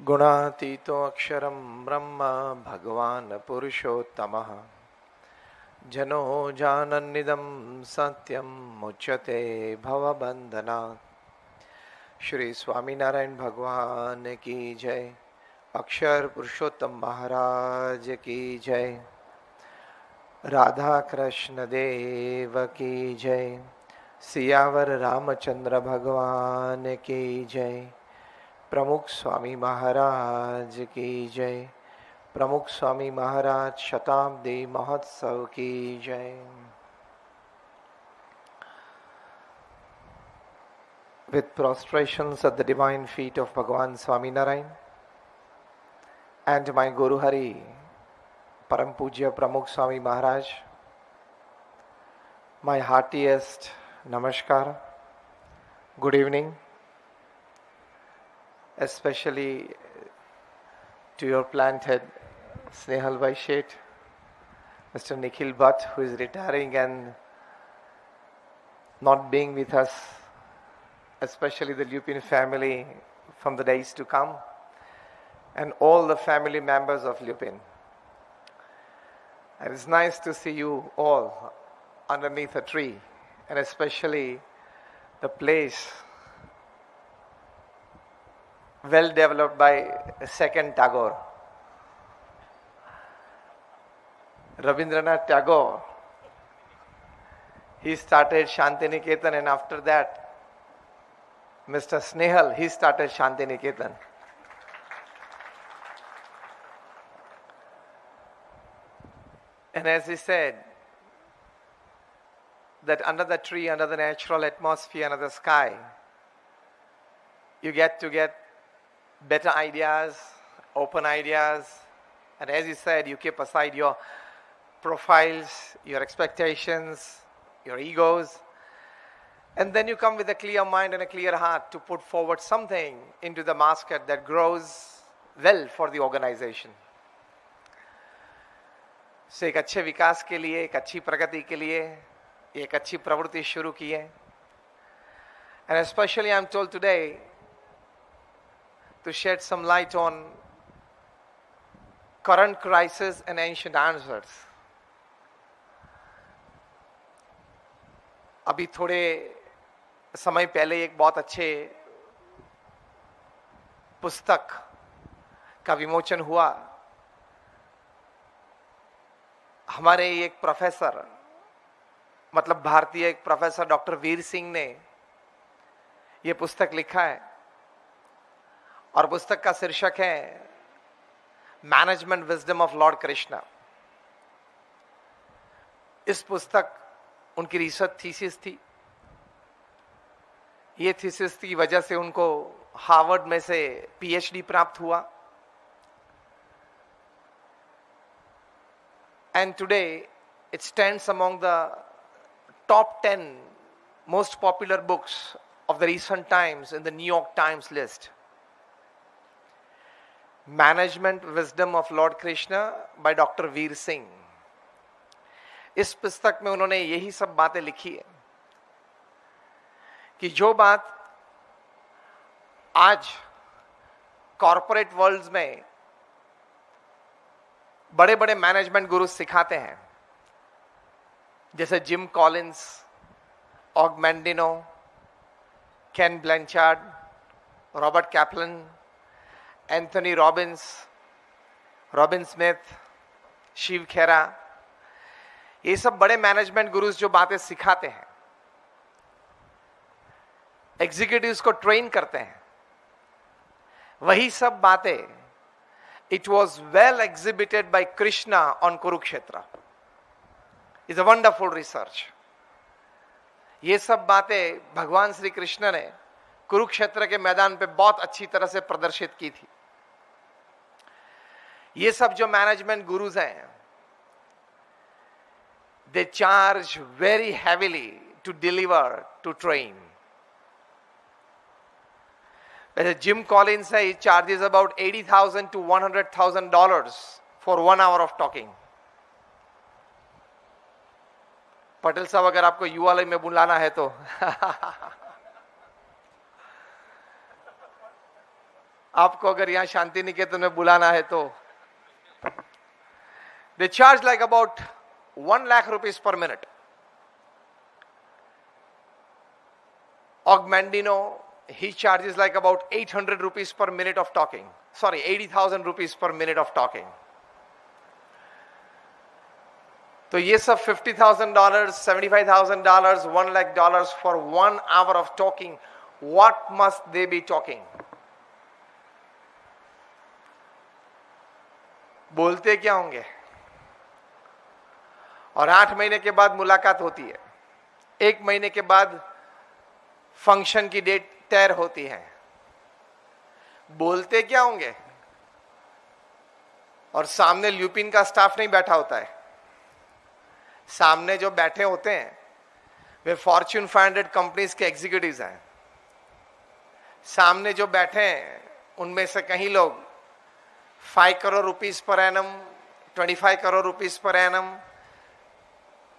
गुणातीतो अक्षरं ब्रह्म भगवान् पुरुषोत्तमः जनो जानन्निदं सत्यं मुच्यते भवबन्धनात्। श्री स्वामीनारायण भगवान की जय। अक्षर पुरुषोत्तम महाराज की जय। राधा कृष्ण देव की जय। सियावर रामचंद्र भगवान की जय। प्रमुख स्वामी महाराज की जय। प्रमुख स्वामी महाराज शताब्दी महोत्सव की जय। With prostrations at the divine feet of Bhagavan Swaminarayan and my Guru Hari, Param Pujya Pramukh Swami Maharaj, my heartiest namaskar, good evening, especially to your plant head, Snehal Vaishet, Mr. Nikhil Bhatt, who is retiring and not being with us, especially the Lupin family from the days to come, and all the family members of Lupin. It is nice to see you all underneath a tree, and especially the place well developed by second Tagore. Rabindranath Tagore, he started Shantiniketan, and after that Mr. Snehal, he started Shantiniketan. And as he said, that under the tree, under the natural atmosphere, under the sky, you get better ideas, open ideas, and as he said, you keep aside your profiles, your expectations, your egos, and then you come with a clear mind and a clear heart to put forward something into the basket that grows well for the organization. So एक अच्छे विकास के लिए, एक अच्छी प्रगति के लिए, एक अच्छी प्रवृत्ति शुरू की है. And especially I am told today to shed some light on current crisis and ancient answers. अभी थोड़े समय पहले एक बहुत अच्छे पुस्तक का विमोचन हुआ. हमारे एक प्रोफेसर, मतलब भारतीय एक प्रोफेसर डॉक्टर वीर सिंह ने ये पुस्तक लिखा है, और पुस्तक का शीर्षक है management wisdom of Lord Krishna. इस पुस्तक उनकी रिसर्च थीसिस थी. ये थीसिस की वजह से उनको हार्वर्ड में से पीएचडी प्राप्त हुआ. And today it stands among the top 10 most popular books of the recent times in the New York Times list. Management Wisdom of Lord Krishna by Dr. Veer Singh. इस पुस्तक में उन्होंने यही सब बातें लिखी है कि जो बात आज कॉर्पोरेट वर्ल्ड में बड़े बड़े मैनेजमेंट गुरु सिखाते हैं, जैसे Jim Collins, Og Mandino, Ken Blanchard, Robert Kaplan, Anthony Robbins, Robin Smith, Shiv Khera, ये सब बड़े मैनेजमेंट गुरुज जो बातें सिखाते हैं, एग्जीक्यूटिव्स को ट्रेन करते हैं, वही सब बातें it was well exhibited by Krishna on Kurukshetra. Is a wonderful research. ये सब बातें भगवान श्री कृष्ण ने कुरुक्षेत्र के मैदान पे बहुत अच्छी तरह से प्रदर्शित की थी. ये सब जो मैनेजमेंट गुरुज हैं, they charge very heavily to deliver, to train. वैसे जिम कॉलिंस है, charges about $80,000 to $100,000 for 1 hour of talking. Patel साहब, अगर आपको युवालय में बुलाना है तो आपको अगर यहां शांति निकेतन में बुलाना है तो they charge like about 1 lakh rupees per minute. Og Mandino, he charges like about 800 rupees per minute of talking. Sorry, 80,000 rupees per minute of talking. तो ये सब $50,000, $75,000, $1 lakh for 1 hour of talking. What must they be talking? बोलते क्या होंगे? और 8 महीने के बाद मुलाकात होती है, 1 महीने के बाद फंक्शन की डेट तय होती है, बोलते क्या होंगे? और सामने ल्यूपिन का स्टाफ नहीं बैठा होता है, सामने जो बैठे होते हैं वे फॉर्च्यून 500 कंपनीज के एग्जीक्यूटिव्स हैं। सामने जो बैठे हैं उनमें से कहीं लोग 5 crore rupees per annum, 25 crore rupees per annum,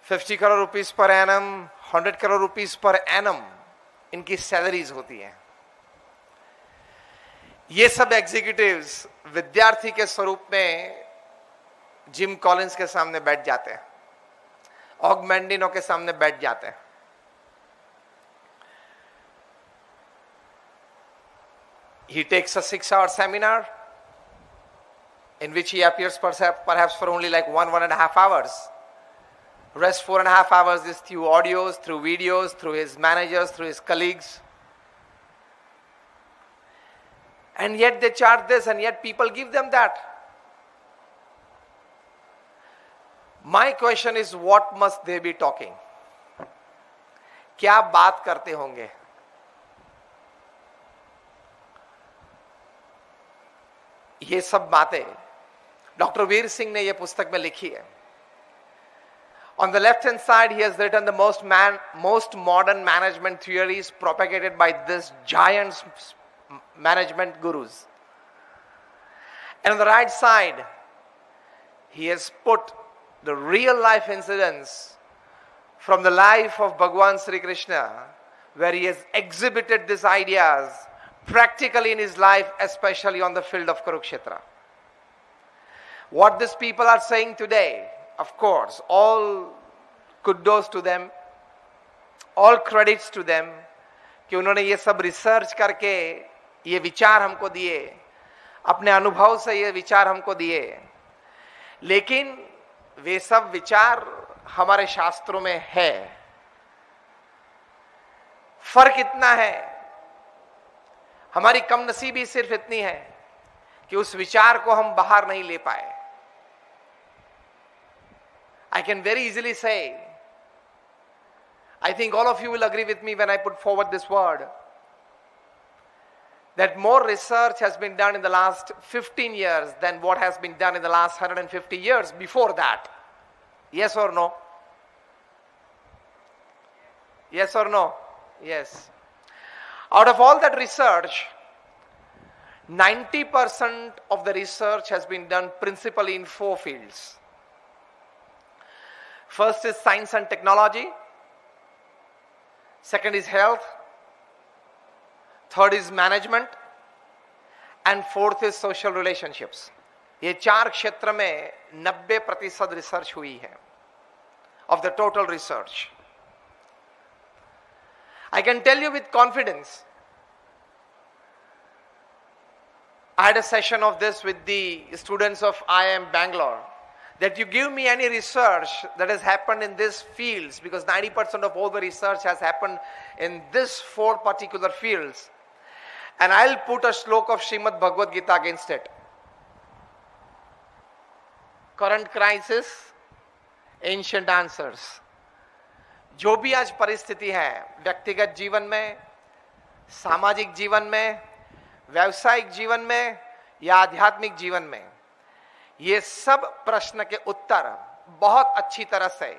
50 crore rupees per annum, 100 crore rupees per annum इनकी सैलरीज होती हैं। ये सब एग्जीक्यूटिव्स विद्यार्थी के स्वरूप में जिम कॉलिंस के सामने बैठ जाते हैं, ऑग मैंडिनो के सामने बैठ जाते हैं। He takes a 6-hour seminar in which he appears perhaps for only like 1.5 hours. Rest 4.5 hours is through audios, through videos, through his managers, through his colleagues. And yet they charge this, and yet people give them that. My question is, what must they be talking? क्या बात करते होंगे? ये सब बातें doctor Veer Singh ने ये पुस्तक में लिखी है। On the left hand side, he has written the most modern management theories propagated by this giant management gurus. And on the right side, he has put the real life incidents from the life of Bhagwan Sri Krishna, where he has exhibited these ideas practically in his life, especially on the field of Kurukshetra. What these people are saying today, of course, all kudos to them, all credits to them, कि उन्होंने ये सब research करके ये विचार हमको दिए, अपने अनुभव से ये विचार हमको दिए, लेकिन वे सब विचार हमारे शास्त्रों में है। फर्क इतना है, हमारी कम नसीबी सिर्फ इतनी है कि उस विचार को हम बाहर नहीं ले पाए। I can very easily say, I think all of you will agree with me when I put forward this word, that more research has been done in the last 15 years than what has been done in the last 150 years before that. Yes or no? Yes or no? Yes. Out of all that research, 90% of the research has been done principally in 4 fields. First is science and technology. Second is health. Third is management. And fourth is social relationships. ये 4 क्षेत्र में 90% research हुई है of the total research. I can tell you with confidence, I had a session of this with the students of IIM Bangalore, that you give me any research that has happened in these fields, because 90% of all the research has happened in these 4 particular fields, and I'll put a slok of Srimad Bhagavad Gita against it. Current crisis, ancient answers. जो भी आज परिस्थिति है व्यक्तिगत जीवन में, सामाजिक जीवन में, व्यावसायिक जीवन में या आध्यात्मिक जीवन में, ये सब प्रश्न के उत्तर बहुत अच्छी तरह से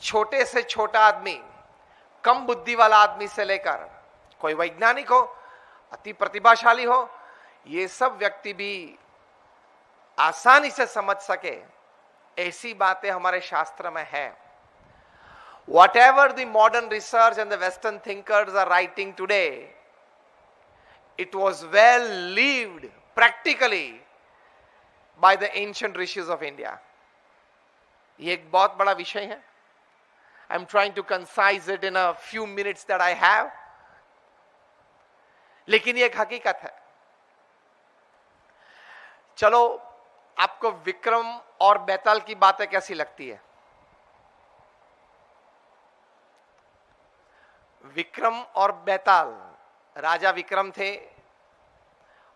छोटे से छोटा आदमी, कम बुद्धि वाला आदमी से लेकर कोई वैज्ञानिक हो, अति प्रतिभाशाली हो, ये सब व्यक्ति भी आसानी से समझ सके, ऐसी बातें हमारे शास्त्र में है। Whatever the modern research and the Western thinkers are writing today, It was well lived practically by the ancient rishis of India. ये एक बहुत बड़ा विषय है. I'm trying to concise it in a few minutes that I have. लेकिन ये एक हकीकत है. चलो, आपको विक्रम और बैताल की बातें कैसी लगती है? विक्रम और बैताल, राजा विक्रम थे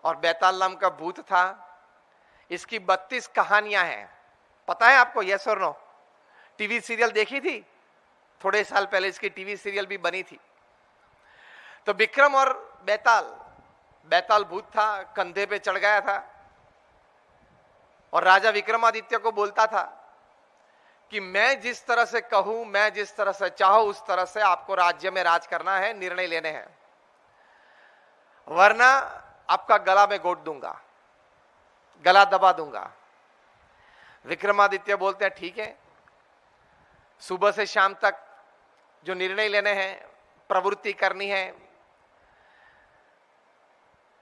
और बैताल नाम का भूत था. इसकी 32 कहानियां हैं. पता है आपको? यस और नो? टीवी सीरियल देखी थी? थोड़े साल पहले इसकी टीवी सीरियल भी बनी थी. तो विक्रम और बैताल, बैताल भूत था, कंधे पे चढ़ गया था और राजा विक्रमादित्य को बोलता था कि मैं जिस तरह से कहूं, मैं जिस तरह से चाहूं, उस तरह से आपको राज्य में राज करना है, निर्णय लेने हैं, वरना आपका गला में घोट दूंगा, गला दबा दूंगा. विक्रमादित्य बोलते हैं ठीक है, सुबह से शाम तक जो निर्णय लेने हैं, प्रवृत्ति करनी है,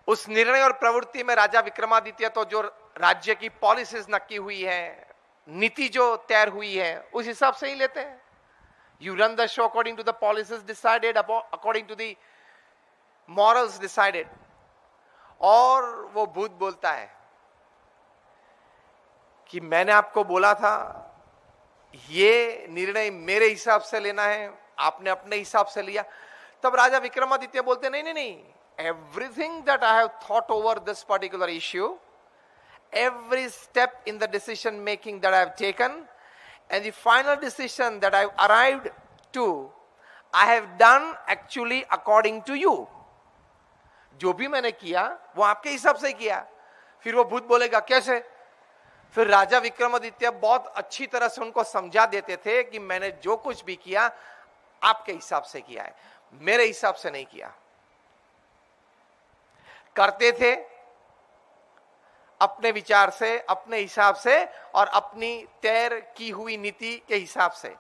उस निर्णय और प्रवृत्ति में राजा विक्रमादित्य तो जो राज्य की पॉलिसीज नक्की हुई है, नीति जो तैयार हुई है, उस हिसाब से ही लेते हैं. You run the show according to the policies decided, according to the morals decided. और वो भूत बोलता है कि मैंने आपको बोला था ये निर्णय मेरे हिसाब से लेना है, आपने अपने हिसाब से लिया. तब राजा विक्रमादित्य बोलते नहीं नहीं नहीं, everything that I have thought over this particular issue, every step in the decision making that I have taken, and the final decision that I have arrived to, I have done actually according to you. जो भी मैंने किया वो आपके हिसाब से किया. फिर वो भूत बोलेगा कैसे? फिर राजा विक्रमादित्य बहुत अच्छी तरह से उनको समझा देते थे कि मैंने जो कुछ भी किया आपके हिसाब से किया है, मेरे हिसाब से नहीं किया. करते थे अपने विचार से, अपने हिसाब से और अपनी तैयार की हुई नीति के हिसाब से,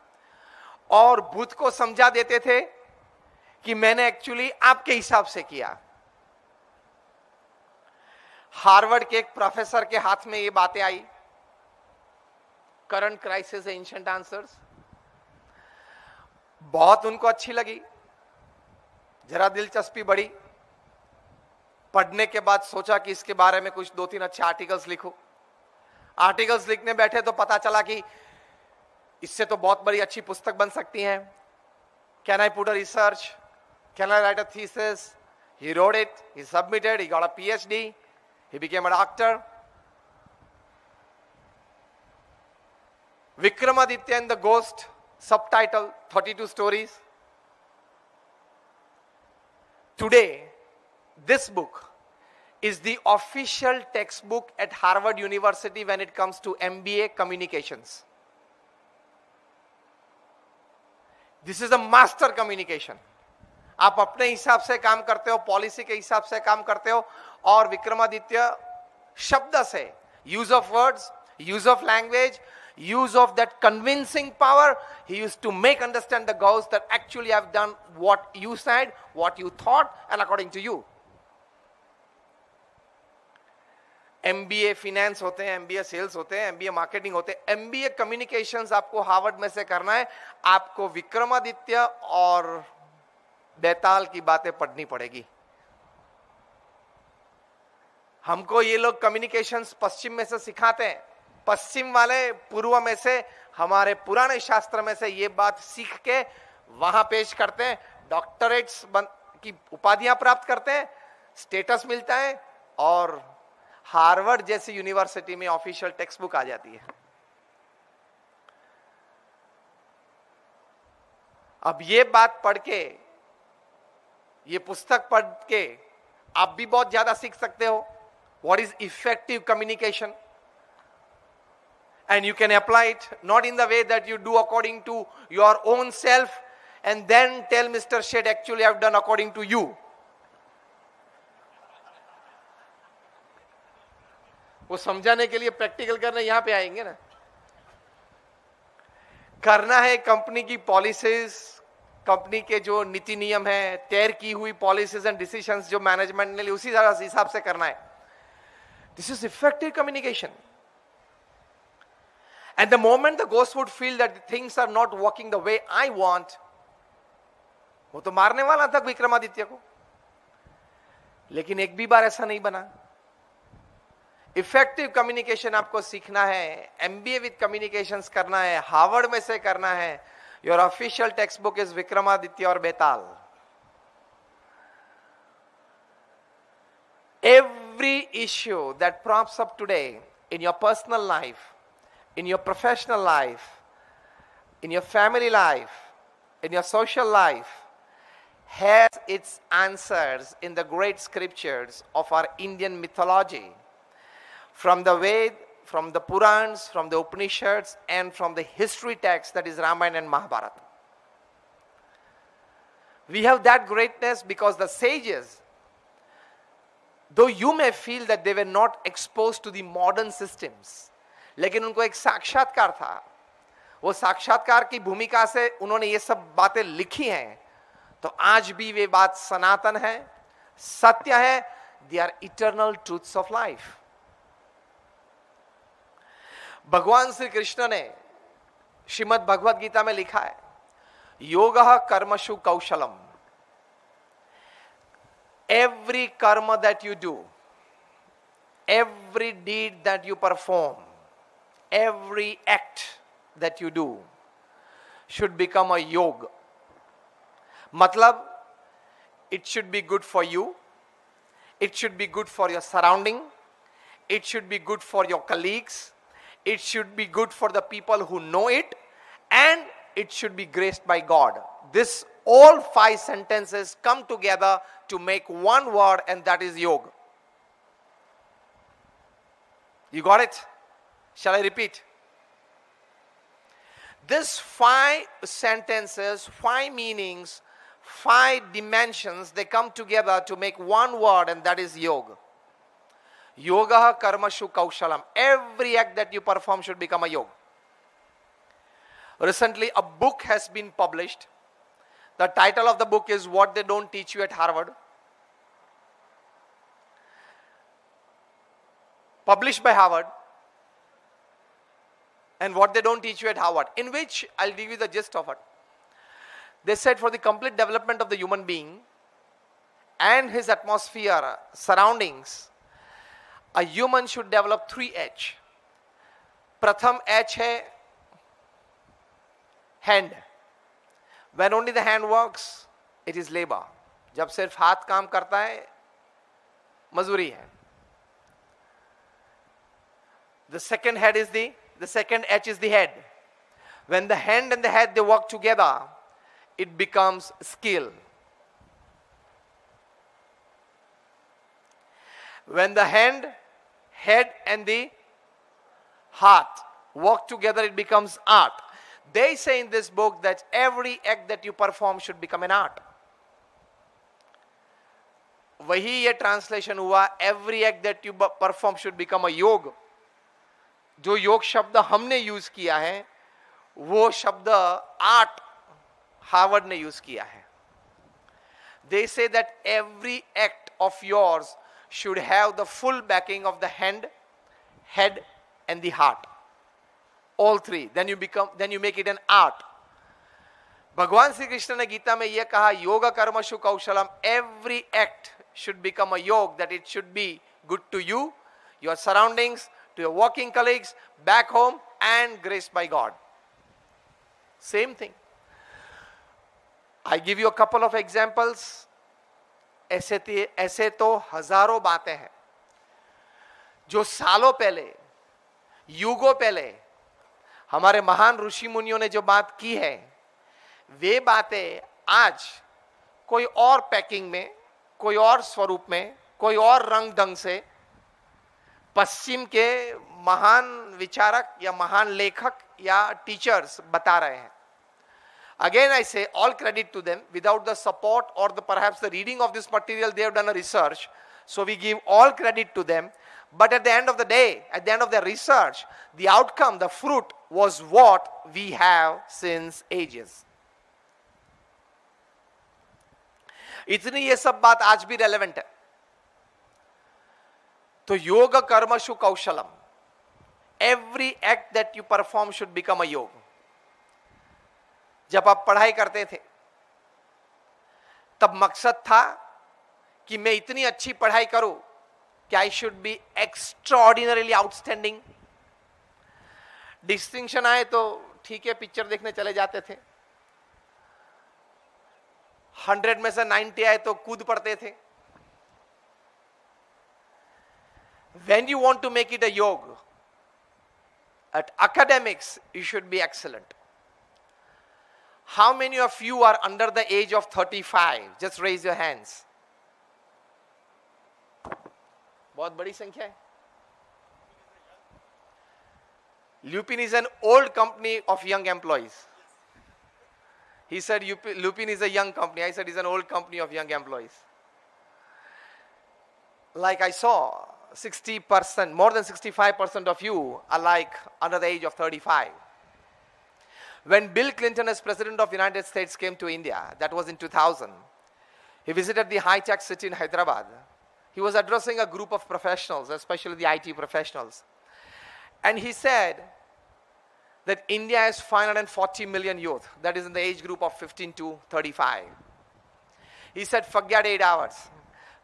और भूत को समझा देते थे कि मैंने एक्चुअली आपके हिसाब से किया. हार्वर्ड के एक प्रोफेसर के हाथ में ये बातें आई, करंट क्राइसिस एंशिएंट आंसर्स. बहुत उनको अच्छी लगी, जरा दिलचस्पी बढ़ी. पढ़ने के बाद सोचा कि इसके बारे में कुछ 2-3 अच्छे आर्टिकल्स लिखूं. आर्टिकल्स लिखने बैठे तो पता चला कि इससे तो बहुत बड़ी अच्छी पुस्तक बन सकती है. Can I put a research, can I right a thesis? He wrote it, he submitted, he got a PhD, he became a doctor. Vikramaditya and the Ghost, subtitle 32 stories. Today, this book is the official textbook at Harvard University when it comes to MBA communications. This is a master communication. आप अपने हिसाब से काम करते हो, policy के हिसाब से काम करते हो, और विक्रमादित्य शब्द से, use of words, use of language, use of that convincing power, he used to make understand the ghost that actually I've done what you said, what you thought, and according to you. MBA finance होते हैं, MBA sales होते हैं, MBA marketing होते हैं, MBA communications आपको Harvard में से करना है. आपको विक्रमादित्य और बैताल की बातें पढ़नी पड़ेगी. हमको ये लोग कम्युनिकेशंस पश्चिम में से सिखाते हैं. पश्चिम वाले पूर्व में से, हमारे पुराने शास्त्र में से ये बात सीख के वहां पेश करते हैं. डॉक्टरेट्स की उपाधियां प्राप्त करते हैं, स्टेटस मिलता है, और हार्वर्ड जैसी यूनिवर्सिटी में ऑफिशियल टेक्स्ट बुक आ जाती है. अब ये बात पढ़ के, ये पुस्तक पढ़ के आप भी बहुत ज्यादा सीख सकते हो. What is effective communication? And you can apply it not in the way that you do according to your own self and then tell Mr. Shedd, actually I've done according to you. वो समझाने के लिए practical करने यहां पे आएंगे ना. करना है कंपनी की पॉलिसीज, कंपनी के जो नीति नियम है, तय की हुई पॉलिसीज एंड डिसीजंस जो मैनेजमेंट ने ली, उसी हिसाब से करना है. This is effective communication. And the moment the ghost would feel that things are not working the way I want, वो तो मारने वाला था विक्रमादित्य को. लेकिन एक भी बार ऐसा नहीं बना. इफेक्टिव कम्युनिकेशन आपको सीखना है, एमबीए विद कम्युनिकेशंस करना है, हार्वर्ड में से करना है. Your official text book is Vikramaditya और बेताल. Every issue that props up today in your personal life, in your professional life, in your family life, in your social life, has its answers in the great scriptures of our Indian mythology, from the Ved, from the Purans, from the Upanishads, and from the history text that is Ramayana and Mahabharata. We have that greatness because the sages, though you may feel that they were not exposed to the modern systems, लेकिन उनको एक साक्षात्कार था. वो साक्षात्कार की भूमिका से उन्होंने ये सब बातें लिखी हैं. तो आज भी वे बात सनातन है, सत्य है. They are eternal truths of life. भगवान श्री कृष्ण ने श्रीमद् भगवद गीता में लिखा है, योगः कर्मसु कौशलम. Every karma that you do, every deed that you perform, every act that you do should become a yoga. Matlab, it should be good for you, it should be good for your surrounding, it should be good for your colleagues, it should be good for the people who know it, and it should be graced by God. This all 5 sentences come together to make one word, and that is yoga. You got it? Shall I repeat? This 5 sentences, 5 meanings, 5 dimensions, they come together to make one word, and that is yoga. Yoga karmashu kaushalam. Every act that you perform should become a yoga. Recently, a book has been published. The title of the book is What They Don't Teach You at Harvard. Published by Harvard. And What They Don't Teach You at Harvard. In which, I'll give you the gist of it. They said for the complete development of the human being and his atmosphere, surroundings, a human should develop 3 H. Pratham H hai hand. When only the hand works, it is labor. जब सिर्फ हाथ काम करता है, मजदूरी है. The second H is the head. When the hand and the head, they work together, it becomes skill. When the hand, head and the heart work together, it becomes art. They say in this book that every act that you perform should become an art. वही ये translation हुआ, every act that you perform should become a योग. जो योग शब्द हमने use किया है, वो शब्द आर्ट हार्वर्ड ने यूज किया है. They say that every act of yours should have the full backing of the hand, head and the heart. All 3. Then you make it an art. भगवान श्री कृष्ण ने गीता में यह कहा, योग कर्मसु कौशलम. Every act should become a yoga, that it should be good to you, your surroundings, to your working colleagues, back home, and graced by God. Same thing. I give you a couple of examples. ऐसे तो हजारों बातें हैं जो सालों पहले, युगों पहले हमारे महान ऋषि मुनियों ने जो बात की है, वे बातें आज कोई और पैकिंग में, कोई और स्वरूप में, कोई और रंग ढंग से पश्चिम के महान विचारक या महान लेखक या टीचर्स बता रहे हैं. Again I say, all credit to them. Without the support or perhaps the reading of this material, they have done a research. So we give all credit to them. But at the end of the day, at the end of their research, the outcome, the fruit was what we have since ages. इतनी ये सब बात आज भी relevant है. तो योग कर्मसु कौशलम, every act that you perform should become a yoga. जब आप पढ़ाई करते थे तब मकसद था कि मैं इतनी अच्छी पढ़ाई करूं कि I should be extraordinarily outstanding. Distinction आए तो ठीक है, पिक्चर देखने चले जाते थे. 100 में से 90 आए तो कूद पड़ते थे. When you want to make it a yoga, at academics, you should be excellent. How many of you are under the age of 35? Just raise your hands. बहुत बड़ी संख्या है. Lupin is an old company of young employees. He said Lupin is a young company. I said it's an old company of young employees. Like I saw, 60%, more than 65% of you are like under the age of 35. When Bill Clinton as President of the United States came to India, that was in 2000, he visited the high-tech city in Hyderabad. He was addressing a group of professionals, especially the IT professionals. And he said that India has 540 million youth, that is in the age group of 15 to 35. He said, forget 8 hours,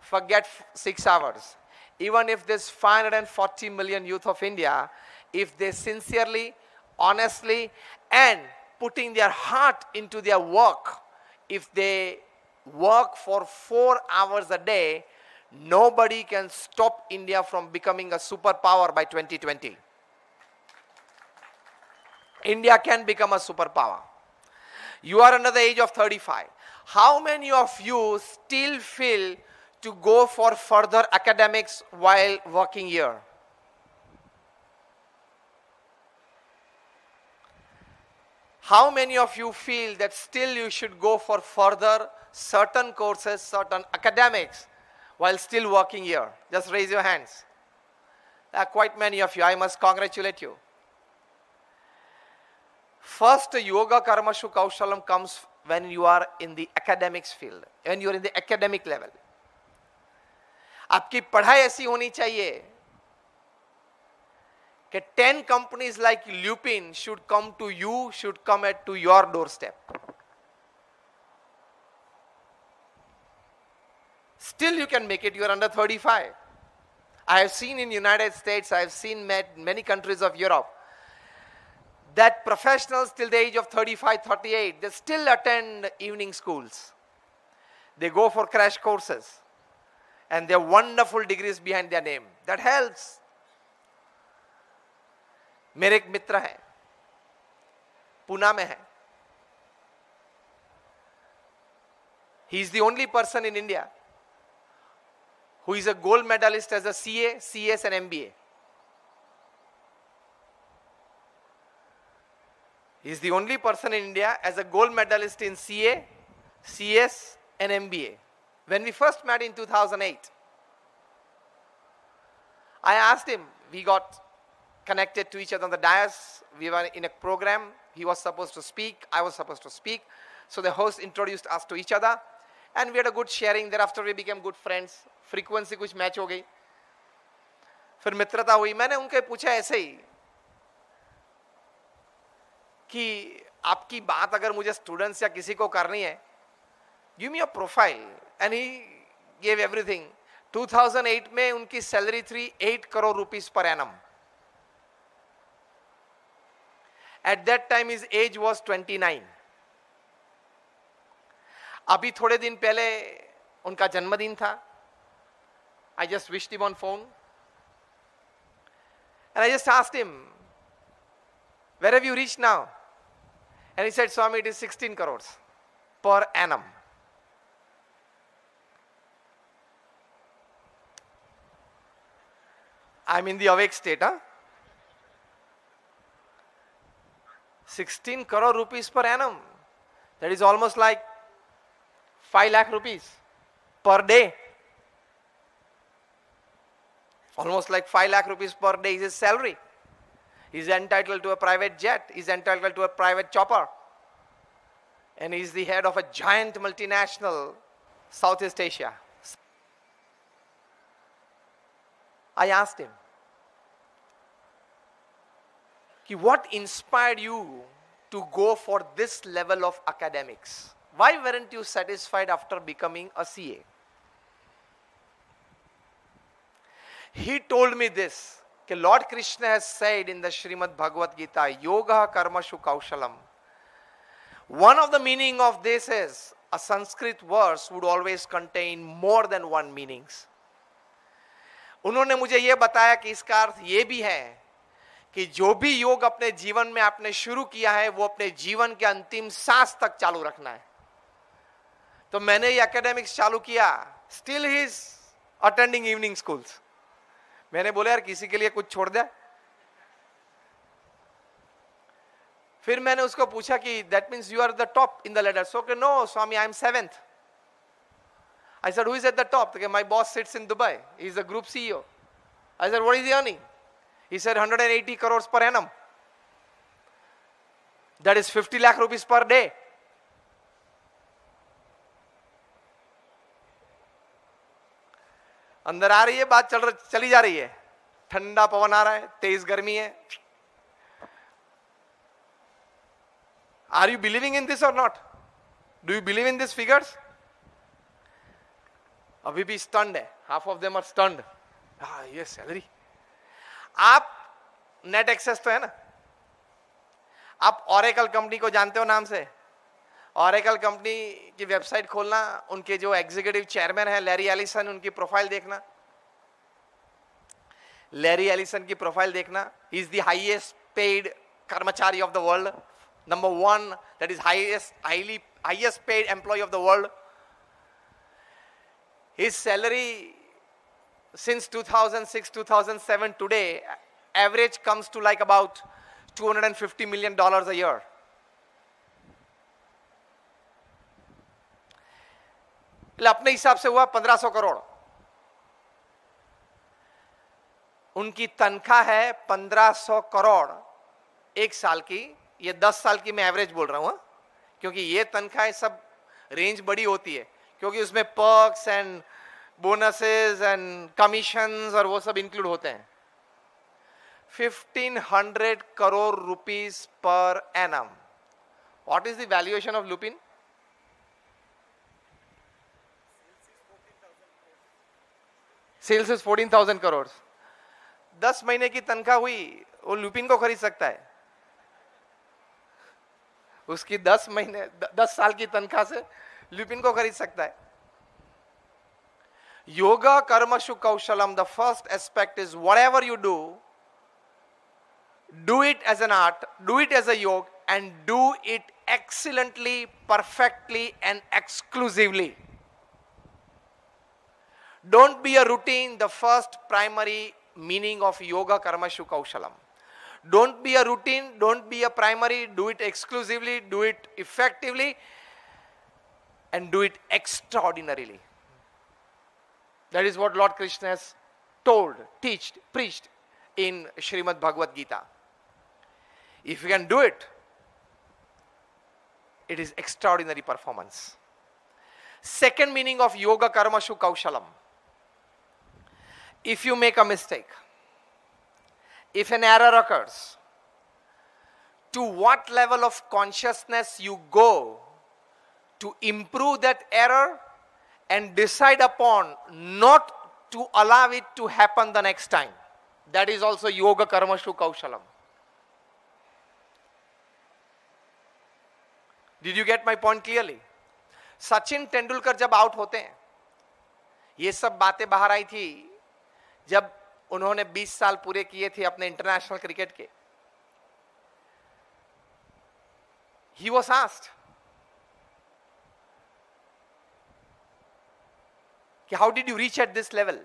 forget 6 hours. Even if this 540 million youth of India, if they sincerely, honestly, and putting their heart into their work, if they work for 4 hours a day, nobody can stop India from becoming a superpower by 2020. India can become a superpower. You are under the age of 35. How many of you still feel to go for further academics while working here? How many of you feel that still you should go for further certain courses, certain academics while still working here? Just raise your hands. There are quite many of you. I must congratulate you. First, yoga karmashu kaushalam comes when you are in the academics field, when you are in the academic level. आपकी पढ़ाई ऐसी होनी चाहिए कि 10 companies like Lupin should come to you, should come to your doorstep. Still you can make it. You are under 35. I have seen in United States, I have seen many countries of Europe, that professionals till the age of 35, 38, they still attend evening schools. They go for crash courses. And there are wonderful degrees behind their name. That helps. मेरे एक मित्र हैं, पुणे में है. He is the only person in India who is a gold medalist as a CA, CS and MBA. He is the only person in India as a gold medalist in CA, CS and MBA. When we first met in 2008, I asked him, we got connected to each other on the dais. We were in a program. He was supposed to speak. I was supposed to speak. So the host introduced us to each other. And we had a good sharing. Thereafter we became good friends. Frequency कुछ match हो गई. फिर मित्रता हुई. मैंने उनके पूछा ऐसे ही कि आपकी बात अगर मुझे स्टूडेंट्स या किसी को करनी है, give me a profile. And he gave everything. 2008 में उनकी सैलरी थी 8 crore rupees per annum. At that time his age was 29. अभी थोड़े दिन पहले उनका जन्मदिन था. I just wished him on phone. And I just asked him, where have you reached now? And he said, Swami, it is 16 crores per annum. I'm in the awake state, huh? 16 crore rupees per annum. That is almost like 5 lakh rupees per day. Almost like 5 lakh rupees per day is his salary. He's entitled to a private jet. He's entitled to a private chopper. And he's the head of a giant multinational Southeast Asia. I asked him, what inspired you to go for this level of academics? Why weren't you satisfied after becoming a CA? He told me this, that Lord Krishna has said in the Srimad Bhagavad Gita, Yoga Karmashu Kaushalam. One of the meaning of this is, a Sanskrit verse would always contain more than one meanings. उन्होंने मुझे ये बताया कि इसका अर्थ ये भी है कि जो भी योग अपने जीवन में आपने शुरू किया है वो अपने जीवन के अंतिम सांस तक चालू रखना है. तो मैंने ये एकेडमिक्स चालू किया. Still he is attending evening schools. मैंने बोला यार किसी के लिए कुछ छोड़ दे. फिर मैंने उसको पूछा कि that means you are the top in the ladder. So कि no Swami, I am 7th. I said, who is at the top? Okay, my boss sits in Dubai. He is the group CEO. I said, what is he earning? He said 180 crores per annum. That is 50 lakh rupees per day. अंदर आ रही है बात, चली जा रही है. ठंडा पवन आ रहा है, तेज गर्मी है. Are you believing in this or not? Do you believe in these figures? अभी भी स्टन्ड है. Half of them are stunned. ये सैलरी. आप नेट एक्सेस तो है ना. आप ऑरेकल कंपनी को जानते हो नाम से. ऑरेकल कंपनी की वेबसाइट खोलना, उनके जो एग्जीक्यूटिव चेयरमैन है लैरी एलिसन, उनकी प्रोफाइल देखना. लैरी एलिसन की प्रोफाइल देखना. He is the highest paid कर्मचारी of the world. Number 1, that is highest paid employ of the world. His salary since 2006-2007 today average comes to like about $250 million a year. अपने हिसाब से हुआ 1500 करोड़. उनकी तनख्वाह है 1500 करोड़ एक साल की. ये 10 साल की मैं एवरेज बोल रहा हूं, क्योंकि ये तनख्वाह सब रेंज बड़ी होती है, क्योंकि उसमें perks and bonuses and commissions और वो सब इंक्लूड होते हैं. 1500 crore rupees per annum. What is the valuation of Lupin? Sales is 14,000 crore. 10 महीने की तनख्वाह हुई, वो लुपिन को खरीद सकता है. उसकी 10 साल की तनख्वाह से लुपिन को खरीद सकता है. Yoga Karmashu Kaushalam, the first aspect is whatever you do it as an art, do it as a yoga, and do it excellently, perfectly, and exclusively. Don't be a routine, the first primary meaning of Yoga Karmashu Kaushalam. Don't be a routine, don't be a primary, do it exclusively, do it effectively, and do it extraordinarily. That is what Lord Krishna has told, preached in Srimad Bhagavad Gita. If you can do it, it is extraordinary performance. Second meaning of Yoga Karmashu Kaushalam. If you make a mistake, if an error occurs, to what level of consciousness you go to improve that error and decide upon not to allow it to happen the next time. That is also Yoga Karmashu Kaushalam. Did you get my point clearly? Sachin Tendulkar जब out होते हैं, ये सब बातें बाहर आई थी जब उन्होंने 20 साल पूरे किए थे अपने इंटरनेशनल क्रिकेट के. He was asked कि how did you reach at this level.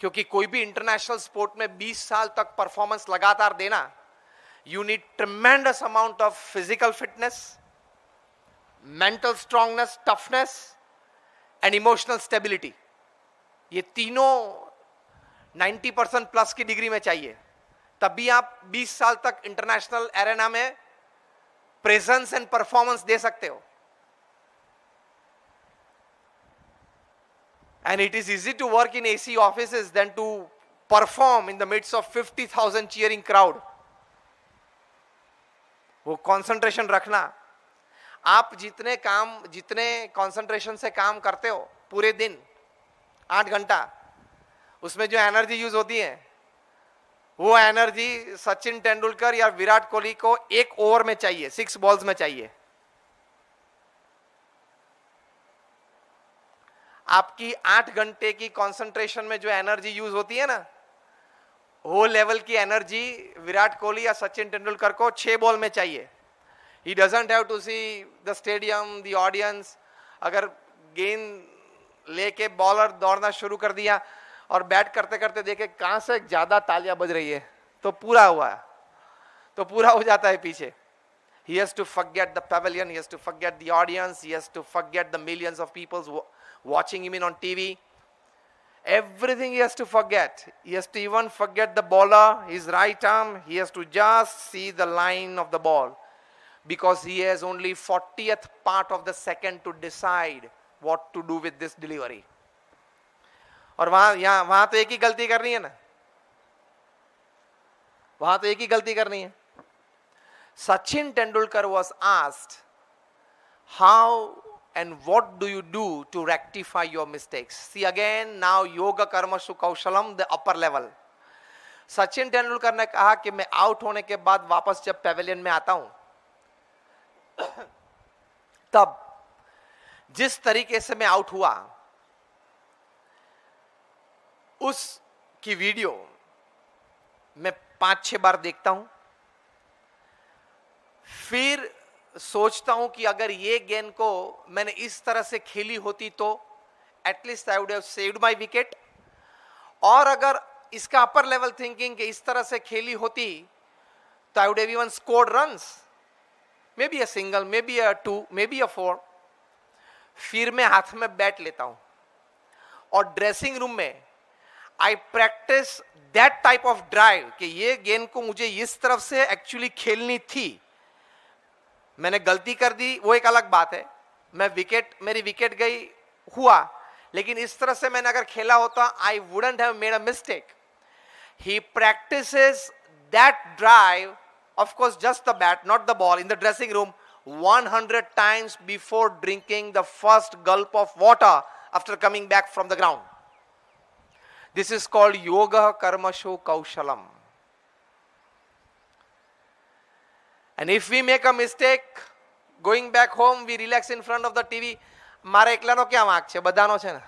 क्योंकि कोई भी इंटरनेशनल स्पोर्ट में 20 साल तक परफॉर्मेंस लगातार देना, you need ट्रेमेंडस amount of physical fitness, mental strongness, toughness and emotional stability. ये तीनों 90% प्लस की डिग्री में चाहिए. तभी आप 20 साल तक इंटरनेशनल एरेना में प्रेजेंस एंड परफॉर्मेंस दे सकते हो. And it is easy to work in AC offices than to perform in the midst of 50,000 cheering crowd. वो concentration रखना. आप जितने concentration से काम करते हो पूरे दिन 8 घंटा, उसमें जो एनर्जी यूज होती है वो एनर्जी सचिन तेंदुलकर या विराट कोहली को एक ओवर में चाहिए, 6 बॉल्स में चाहिए. आपकी 8 घंटे की कंसंट्रेशन में जो एनर्जी यूज होती है ना, वो लेवल की एनर्जी विराट कोहली या सचिन तेंदुलकर को 6 बॉल में चाहिए. He doesn't have to see the stadium, the audience. अगर गेंद लेके बॉलर दौड़ना शुरू कर दिया और बैट करते करते देखे कहां से ज्यादा तालियां बज रही है, तो पूरा हुआ, तो पूरा हो जाता है पीछे. He has to forget the pavilion, he has to forget the audience, he has to forget the millions of people watching him on TV. Everything he has to forget. He has to even forget the bowler, his right arm. He has to just see the line of the ball, because he has only 40th part of the second to decide what to do with this delivery. और वहां तो एक ही गलती करनी है ना, वहां तो एक ही गलती करनी है. Sachin Tendulkar was asked, how and what do you do to rectify your mistakes? See again, now yoga karmashu kaushalam, the upper level. Sachin Tendulkar ने कहा कि मैं आउट होने के बाद वापस जब पेविलियन में आता हूं, तब जिस तरीके से मैं आउट हुआ उसकी वीडियो मैं 5-6 बार देखता हूं. फिर सोचता हूं कि अगर ये गेंद को मैंने इस तरह से खेली होती तो at least I would have saved my wicket. और अगर इसका अपर लेवल थिंकिंग कि इस तरह से खेली होती तो I would have even scored runs, may be a single, may be a 2, may be a 4. फिर मैं हाथ में बैट लेता हूं और ड्रेसिंग रूम में I practise that type of drive कि ये गेंद को मुझे इस तरफ से एक्चुअली खेलनी थी. मैंने गलती कर दी वो एक अलग बात है, मेरी विकेट गई हुआ, लेकिन इस तरह से मैंने अगर खेला होता I wouldn't have made a mistake. He practices that drive, of course just the bat not the ball, in the dressing room 100 times before drinking the first gulp of water after coming back from the ground. This is called yoga karmashu kaushalam. And if we make a mistake, going back home, we relax in front of the TV. મારા એકલાનો ક્યાં વાંક છે? બધાનો છે ને.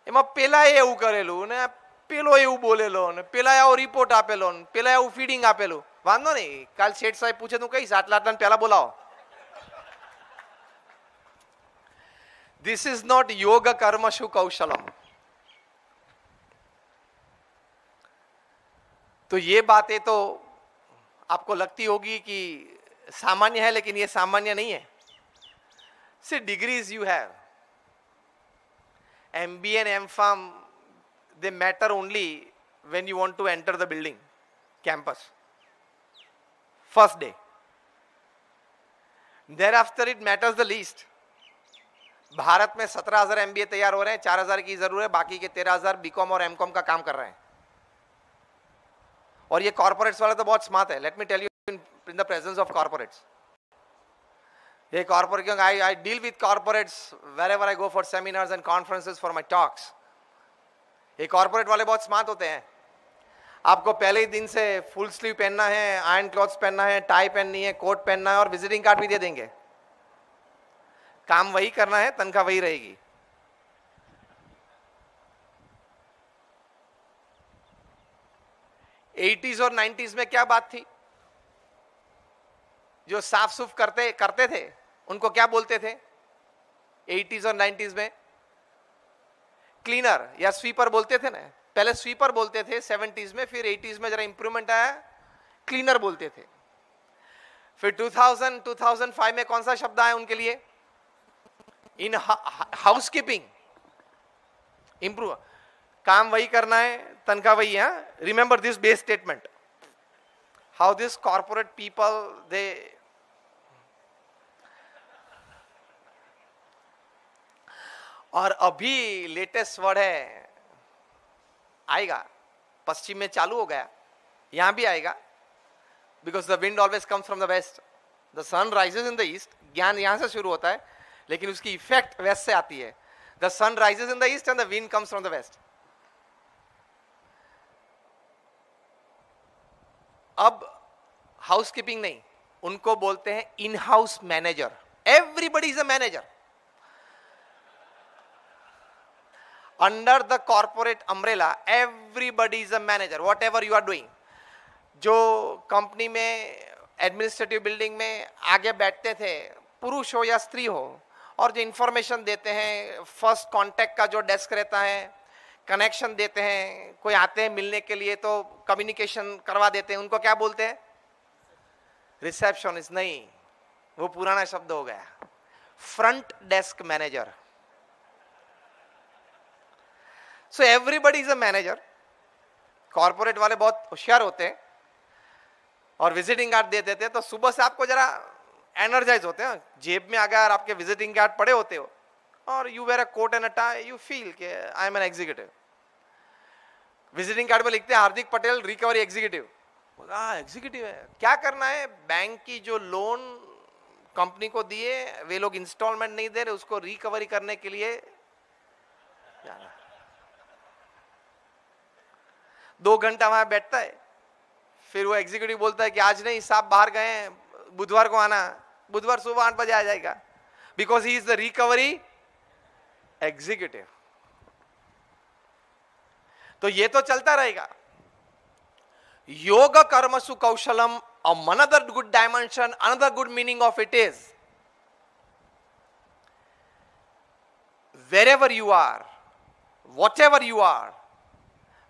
એમાં પેલા એવું કરેલું ને પેલો એવું બોલેલો ને પેલા આવો રિપોર્ટ આપેલો ને પેલા એવું ફીડિંગ આપેલું. વાંધો નહીં, કાલ શેઠ સાહેબ પૂછે તો કહીશ આટલા આટલા પેલા બોલાવો. This is not yoga karmashu kaushalam. तो ये बातें तो आपको लगती होगी कि सामान्य है, लेकिन ये सामान्य नहीं है. से degrees you have, MBA and M.Pharm, they matter only when you want to enter the building, campus, first day. Thereafter it matters the least. Bharat में 17,000 MBA तैयार हो रहे हैं, 4,000 की जरूरत है, बाकी के 13,000 BCom और MCom का काम कर रहे हैं. और ये कॉर्पोरेट्स वाले तो बहुत स्मार्ट है. Let me tell you in the presence of corporates, ये corporate, I deal with corporates wherever I go for seminars and conferences for my talks. ये कॉर्पोरेट वाले बहुत स्मार्ट होते हैं. आपको पहले ही दिन से फुल स्लीव पहनना है, आयरन क्लॉथ्स पहनना है, टाई पहननी है, कोट पहनना है और विजिटिंग कार्ड भी दे देंगे. काम वही करना है, तनख्वाह वही रहेगी. एटीज और 90s में क्या बात थी? जो साफ सुफ करते थे उनको क्या बोलते थे? 80s और 90s में क्लीनर या स्वीपर बोलते थे ना. पहले स्वीपर बोलते थे 70s में, फिर 80s में जरा इंप्रूवमेंट आया, क्लीनर बोलते थे. फिर 2005 में कौन सा शब्द आया उनके लिए? In housekeeping, improve. काम वही करना है, तनख्वाह वही है. Remember this base statement. How this corporate people, they और अभी लेटेस्ट वर्ड है, आएगा, पश्चिम में चालू हो गया, यहां भी आएगा, because the wind always comes from the west, the sun rises in the east, ज्ञान यहां से शुरू होता है, लेकिन उसकी इफेक्ट वेस्ट से आती है. The sun rises in the east and the wind comes from the west. अब हाउसकीपिंग नहीं, उनको बोलते हैं in house manager. Everybody is a manager under the corporate umbrella. Everybody is a manager whatever you are doing. जो company में administrative building में आगे बैठते थे, पुरुष हो या स्त्री हो, और जो इंफॉर्मेशन देते हैं, फर्स्ट कांटेक्ट का जो डेस्क रहता है, कनेक्शन देते हैं, कोई आते हैं मिलने के लिए तो कम्युनिकेशन करवा देते हैं, उनको क्या बोलते हैं? रिसेप्शनिस्ट. नहीं, वो पुराना शब्द हो गया. Front desk manager. So everybody is a manager. Corporate वाले बहुत होशियार होते हैं और विजिटिंग कार्ड दे देते हैं, तो सुबह से आपको जरा एनर्जाइज होते हैं. जेब में अगर आपके विजिटिंग कार्ड पड़े होते हो और you wear a coat and a tie, you feel कि I am an executive. Visiting card में लिखते हैं Hardik Patel recovery executive. Executive है, क्या करना है? बैंक की जो लोन कंपनी को दिए, वे लोग इंस्टॉलमेंट नहीं दे रहे, उसको रिकवरी करने के लिए जाना. 2 घंटा वहां बैठता है, फिर वो एग्जीक्यूटिव बोलता है कि आज नहीं, साहब बाहर गए हैं, बुधवार को आना. बुधवार सुबह 8 बजे आ जाएगा, because he is the recovery executive. तो ये तो चलता रहेगा. योग कर्मसु कौशलम, another good dimension, another good meaning of it is, wherever you are, whatever you are,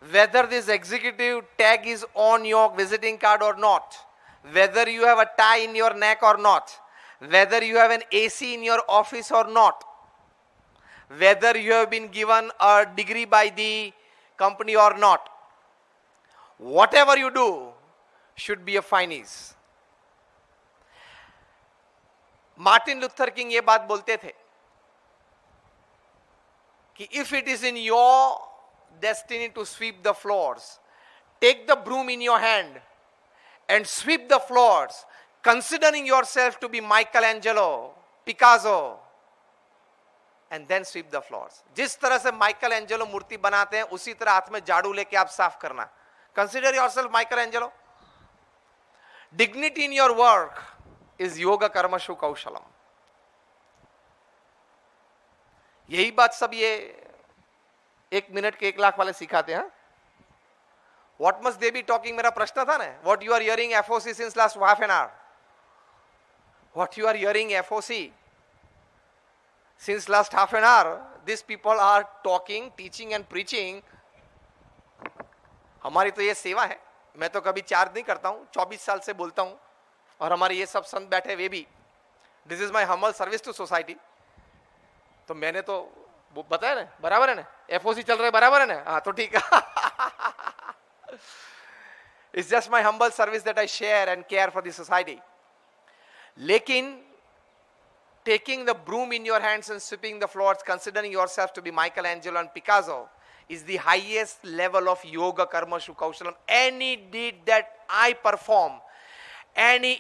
whether this executive tag is on your visiting card or not, whether you have a tie in your neck or not, whether you have an AC in your office or not, whether you have been given a degree by the company or not, whatever you do should be a finese. Martin Luther king ये बात बोलते थे कि if it is in your destiny to sweep the floors, take the broom in your hand and sweep the floors, considering yourself to be Michelangelo, Picasso, and then sweep the floors. जिस तरह से Michael Angelo मूर्ति बनाते हैं, उसी तरह हाथ में झाड़ू लेके आप साफ करना. Consider yourself Michelangelo. Dignity in your work is yoga karmashu kaushalam. यही बात सब ये 1 मिनट के 1 लाख वाले सिखाते हैं. What must they be talking? मेरा प्रश्न था ना. What you are hearing FOC since last half an hour? What you are hearing FOC since last half an hour? These people are talking, teaching and preaching. हमारी तो ये सेवा है. मैं तो कभी चार्ज नहीं करता हूं, 24 साल से बोलता हूं, और हमारे ये सब संत बैठे वे भी. This is my humble service to society. तो मैंने तो बताया ना, बराबर है ना, एफओसी चल रहा है, बराबर है ना. हाँ तो ठीक है. It's just my humble service that I share and care for the society. लेकिन taking the broom in your hands and sweeping the floors, considering yourself to be Michelangelo and Picasso, is the highest level of yoga karmashu kaushalam. Any deed that I perform, any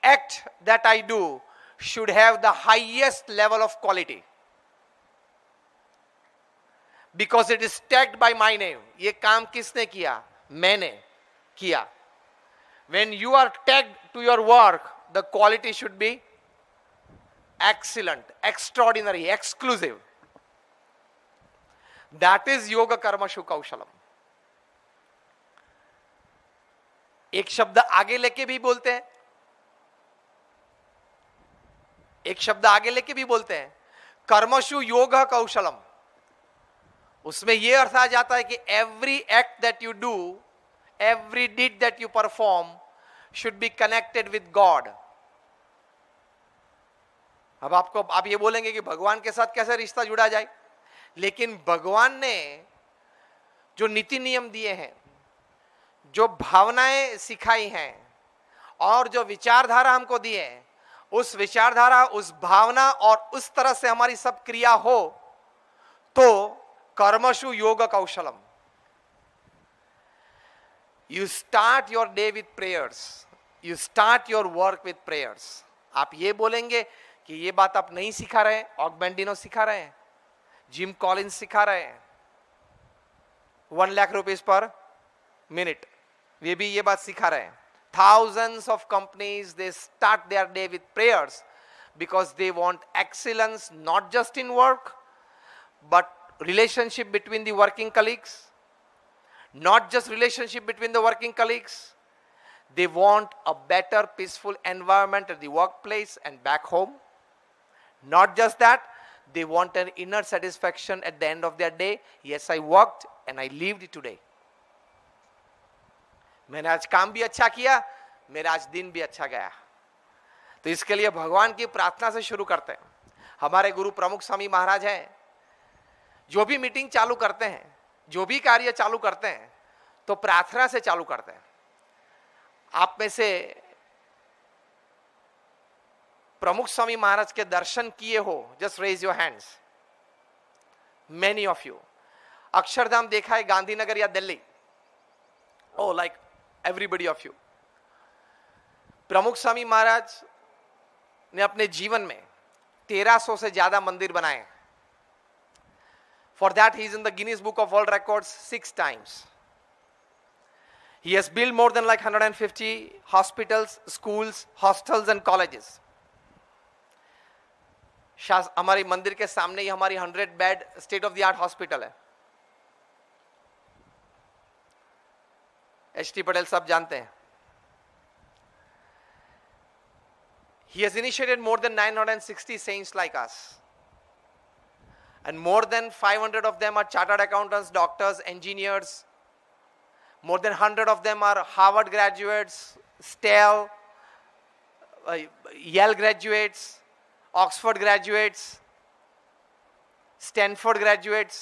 act that I do should have the highest level of quality, because it is tagged by my name. ये काम किसने किया? मैंने किया. When you are tagged to your work, the quality should be excellent, extraordinary, exclusive. That is yoga karmashu kaushalam. एक शब्द आगे लेके भी बोलते हैं, एक शब्द आगे लेके भी बोलते हैं, कर्मशु योग कौशलम. उसमें यह अर्थ आ जाता है कि every act that you do, every deed that you perform should be connected with God. अब आपको आप ये बोलेंगे कि भगवान के साथ कैसे रिश्ता जुड़ा जाए, लेकिन भगवान ने जो नीति नियम दिए हैं, जो भावनाएं सिखाई हैं और जो विचारधारा हमको दी है, उस विचारधारा, उस भावना और उस तरह से हमारी सब क्रिया हो, तो कर्मशु योग कौशलम, you start your day with prayers, you start your work with prayers. आप ये बोलेंगे कि ये बात आप नहीं सिखा रहे, ऑगबेंडिनो सिखा रहे हैं, जिम कॉलिंस सिखा रहे हैं, 1 लाख रुपीज पर मिनट, वे भी ये बात सिखा रहे हैं. Thousands of companies, they start their day with prayers because they want excellence not just in work but relationship between the working colleagues, not just relationship between the working colleagues. They want a better peaceful environment at the workplace and back home. Not just that, they want an inner satisfaction at the end of their day. Yes, I worked and I lived today. मैंने आज काम भी अच्छा किया, मेरा आज दिन भी अच्छा गया. तो इसके लिए भगवान की प्रार्थना से शुरू करते हैं. हमारे गुरु प्रमुख स्वामी महाराज हैं, जो भी मीटिंग चालू करते हैं, जो भी कार्य चालू करते हैं, तो प्रार्थना से चालू करते हैं. आप में से प्रमुख स्वामी महाराज के दर्शन किए हो, just raise your hands. Many of you. Akshardham देखा है गांधीनगर या Delhi? Oh, like everybody of you. Pramukh Swami महाराज ने अपने जीवन में 1300 से ज्यादा मंदिर बनाए. For that he is in the Guinness book of world records 6 times. He has built more than like 150 hospitals, schools, hostels and colleges. हमारी मंदिर के सामने ही हमारी 100 bed state of the art hospital है. एच टी पटेल सब जानते हैं. He has initiated more than 960 saints like us. And more than 500 of them are chartered accountants, doctors, engineers. More than 100 of them are Harvard graduates, Yale graduates, Oxford graduates, Stanford graduates.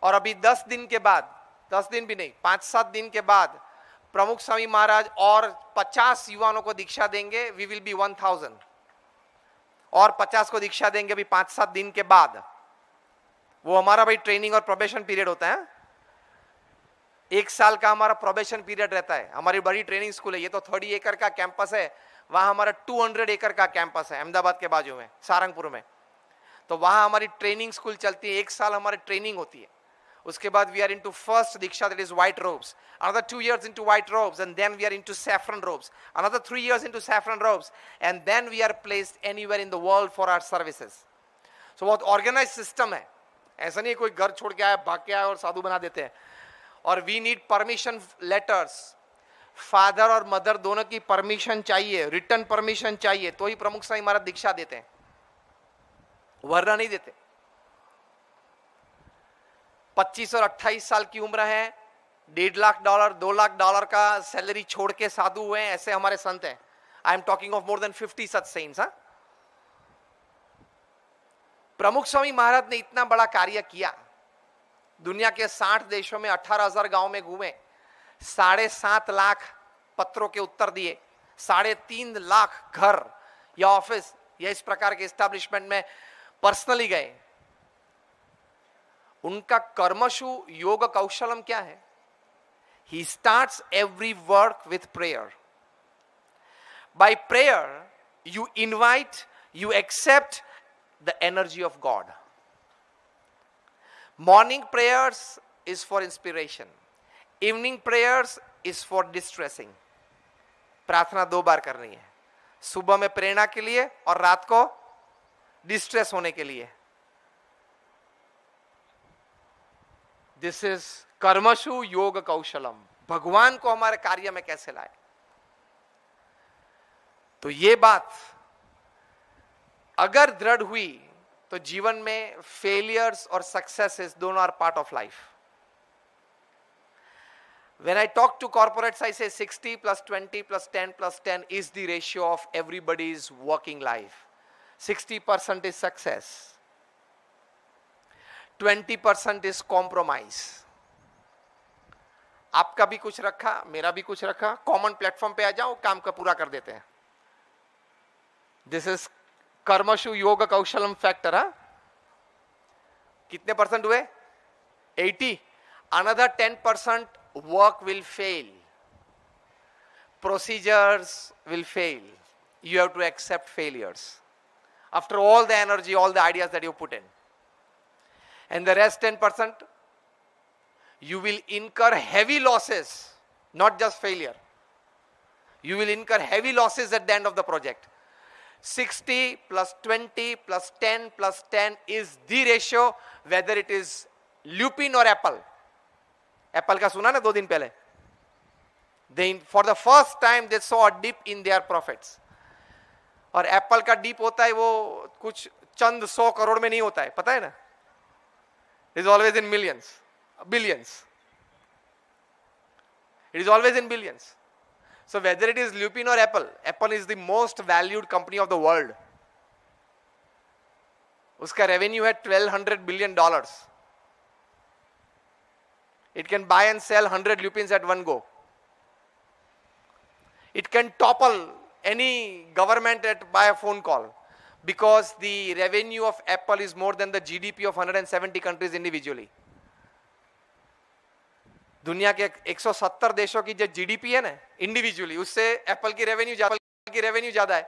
और अभी 10 दिन के बाद, 10 दिन भी नहीं, 5-7 दिन के बाद प्रमुख स्वामी महाराज और 50 युवाओं को दीक्षा देंगे. वी विल बी 1000 और 50 को दीक्षा देंगे अभी 5-7 दिन के बाद. वो हमारा भाई ट्रेनिंग और प्रोबेशन पीरियड होता है. 1 साल का हमारा प्रोबेशन पीरियड रहता है. हमारी बड़ी ट्रेनिंग स्कूल है. ये तो 30 एकड़ का कैंपस है. वहां हमारा 200 एकड़ का कैंपस है अहमदाबाद के बाजू में, सारंगपुर में. तो वहां हमारी ट्रेनिंग स्कूल चलती है. 1 साल हमारी ट्रेनिंग होती है. उसके बाद we are into first diksha, that is white robes. Another 2 years into white robes, and then we are into saffron robes. Another 3 years into saffron robes, and then we are placed anywhere in the world for our services. So बहुत organized system है. ऐसा नहीं कोई घर छोड़ के आया, भाग के आया और साधु बना देते हैं. और we need permission letters. Father और मदर दोनों की परमिशन चाहिए, रिटर्न परमिशन चाहिए, तो ही प्रमुख स्वामी महाराज दीक्षा देते हैं, वरना नहीं देते. 25 और 28 साल की उम्र है, $1.5 लाख, $2 लाख का सैलरी छोड़ के साधु हुए हैं, ऐसे हमारे संत हैं. I am talking of more than 50 such saints. प्रमुख स्वामी महाराज ने इतना बड़ा कार्य किया. दुनिया के 60 देशों में 18,000 गांव में घूमे, 7.5 लाख पत्रों के उत्तर दिए, 3.5 लाख घर या ऑफिस या इस प्रकार के एस्टैब्लिशमेंट में पर्सनली गए. उनका कर्मशु योग कौशलम क्या है? He starts every work with prayer. By prayer, you invite, you accept the energy of God. Morning prayers is for inspiration. Evening prayers is for distressing. प्रार्थना 2 बार करनी है, सुबह में प्रेरणा के लिए और रात को डिस्ट्रेस होने के लिए. दिस इज कर्मशु योग कौशलम. भगवान को हमारे कार्य में कैसे लाए. तो ये बात अगर दृढ़ हुई तो जीवन में फेलियर्स और सक्सेसेस दोनों are part of life. When I talk to corporates, I say 60 plus 20 plus 10 plus 10 is the ratio of everybody's working life. 60% is success. 20% is compromise. आपका भी कुछ रखा, मेरा भी कुछ रखा, कॉमन प्लेटफॉर्म पे आ जाओ, काम का पूरा कर देते हैं. दिस इज कर्मशु योग कौशलम फैक्टर. कितने परसेंट हुए? 80. Another 10% work will fail. Procedures will fail. You have to accept failures. After all the energy, all the ideas that you put in. And the rest 10%, you will incur heavy losses, not just failure. You will incur heavy losses at the end of the project. 60 plus 20 plus 10 plus 10 is the ratio, whether it is Lupin or Apple. Apple का सुना ना 2 दिन पहले? For the first time they saw a dip in their profits. और Apple का dip होता है वो कुछ चंद 100 करोड़ में नहीं होता है, पता है ना? It is always in millions, billions. It is always in billions. So whether it is Lupin or Apple, Apple is the most valued company of the world. उसका revenue है $1,200 billion. It can buy and sell 100 Lupins at one go. It can topple any government by a phone call, because the revenue of Apple is more than the GDP of 170 countries individually. दुनिया के 170 देशों की जो GDP है ना individually, उससे Apple की revenue ज्यादा है.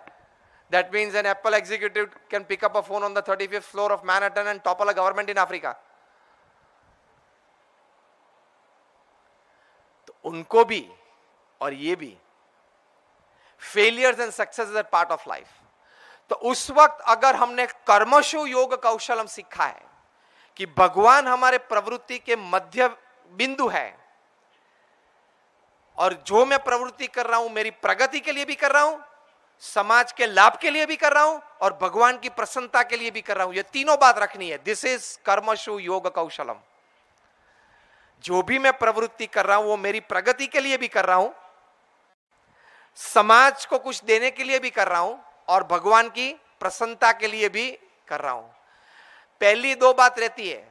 That means an Apple executive can pick up a phone on the 35th floor of Manhattan and topple a government in Africa. तो उनको भी और ये भी failures and successes are part of life. तो उस वक्त अगर हमने कर्मशु योग कौशलम सीखा है कि भगवान हमारे प्रवृत्ति के मध्य बिंदु है, और जो मैं प्रवृत्ति कर रहा हूं मेरी प्रगति के लिए भी कर रहा हूं, समाज के लाभ के लिए भी कर रहा हूं, और भगवान की प्रसन्नता के लिए भी कर रहा हूं, ये तीनों बात रखनी है. दिस इज कर्मशु योग कौशलम. जो भी मैं प्रवृत्ति कर रहा हूं वो मेरी प्रगति के लिए भी कर रहा हूं, समाज को कुछ देने के लिए भी कर रहा हूं, और भगवान की प्रसन्नता के लिए भी कर रहा हूं. पहली 2 बात रहती है,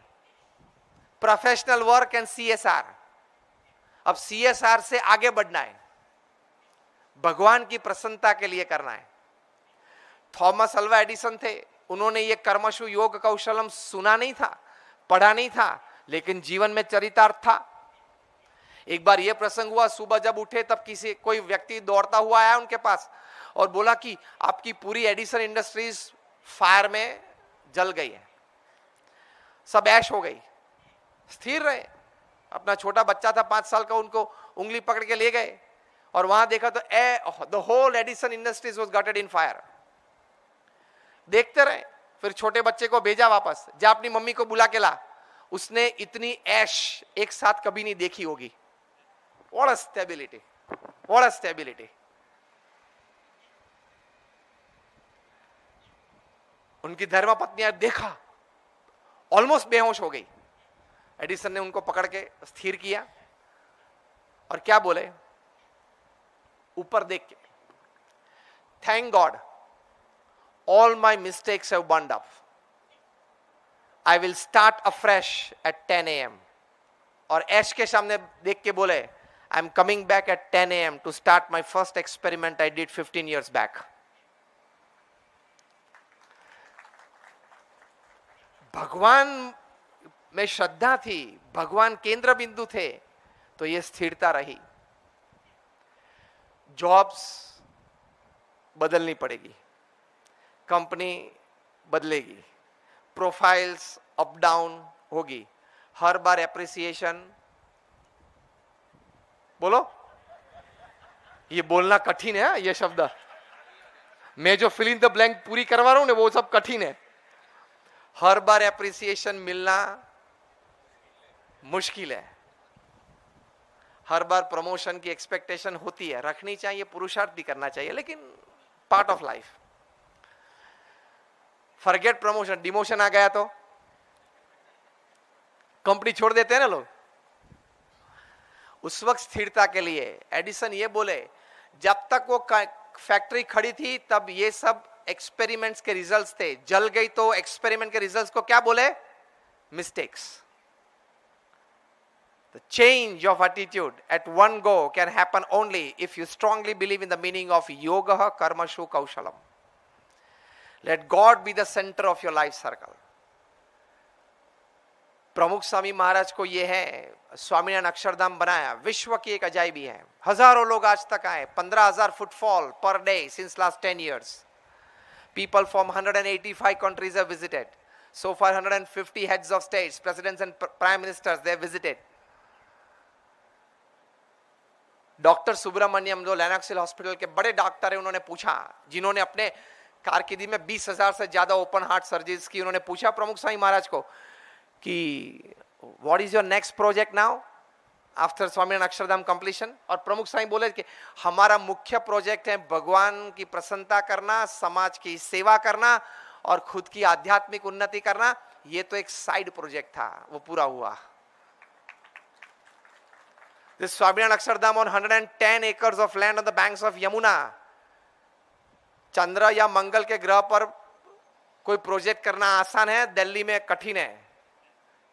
प्रोफेशनल वर्क एंड CSR. अब CSR से आगे बढ़ना है, भगवान की प्रसन्नता के लिए करना है. थॉमस अल्वा एडिसन थे, उन्होंने ये कर्मशु योग कौशलम सुना नहीं था, पढ़ा नहीं था, लेकिन जीवन में चरितार्थ था. एक बार यह प्रसंग हुआ, सुबह जब उठे तब कोई व्यक्ति दौड़ता हुआ आया उनके पास और बोला कि आपकी पूरी एडिसन इंडस्ट्रीज फायर में जल गई है, सब ऐश हो गई. स्थिर रहे. अपना छोटा बच्चा था 5 साल का, उनको उंगली पकड़ के ले गए और वहां देखा तो the whole Edison industries was gutted in fire. देखते रहे. फिर छोटे बच्चे को भेजा वापस, जा अपनी मम्मी को बुला के ला. उसने इतनी ऐश एक साथ कभी नहीं देखी होगी. What a stability, what a stability. उनकी धर्मपत्नी देखा, ऑलमोस्ट बेहोश हो गई. एडिसन ने उनको पकड़ के स्थिर किया और क्या बोले, ऊपर देख के, thank God all my mistakes have burned up. I will start afresh at 10 AM. और ऐश के सामने देख के बोले, I am coming back at 10 AM to start my first experiment I did 15 years back. भगवान में श्रद्धा थी, भगवान केंद्र बिंदु थे, तो ये स्थिरता रही. जॉब्स बदलनी पड़ेगी, कंपनी बदलेगी, प्रोफाइल्स अप डाउन होगी, हर बार एप्रिसिएशन. बोलो, ये बोलना कठिन है, ये शब्द मैं जो फिल इन द ब्लैंक पूरी करवा रहा हूं ना, वो सब कठिन है. हर बार एप्रिसिएशन मिलना मुश्किल है. हर बार प्रमोशन की एक्सपेक्टेशन होती है, रखनी चाहिए, पुरुषार्थ भी करना चाहिए, लेकिन part of life. Forget promotion, demotion आ गया तो कंपनी छोड़ देते हैं ना लोग. उस वक्त स्थिरता के लिए एडिसन ये बोले, जब तक वो फैक्ट्री खड़ी थी तब ये सब एक्सपेरिमेंट्स के रिजल्ट्स थे. जल गई तो एक्सपेरिमेंट के रिजल्ट्स को क्या बोले, mistakes. The change of attitude at one go can happen only if you strongly believe in the meaning of yoga karmashu kaushalam. Let God be the center of your life circle. प्रमुख स्वामी महाराज को ये है, स्वामीनारायण अक्षरधाम बनाया, विश्व की एक अजायबी है। हजारों लोग आज तक आए, 15,000 footfall per day since last 10 years. People from 185 countries have visited. So far 150 heads of states, presidents and prime ministers they have visited. Doctor Subramaniam जो लैनक्सिल हॉस्पिटल के बड़े डॉक्टर है, उन्होंने पूछा, जिन्होंने अपने कारकिर्दी में 20,000 से ज्यादा ओपन हार्ट सर्जरीज की, उन्होंने पूछा प्रमुख स्वामी महाराज को कि what is your next project now after Swaminarayan Akshardham completion. और प्रमुख स्वामी बोले कि हमारा मुख्य प्रोजेक्ट है भगवान की प्रसन्नता करना, समाज की सेवा करना और खुद की आध्यात्मिक उन्नति करना। ये तो एक साइड प्रोजेक्ट था, वो पूरा हुआ। This Swaminarayan Akshardham on 110 acres of land on the banks of Yamuna. चंद्र या मंगल के ग्रह पर कोई प्रोजेक्ट करना आसान है, दिल्ली में कठिन है,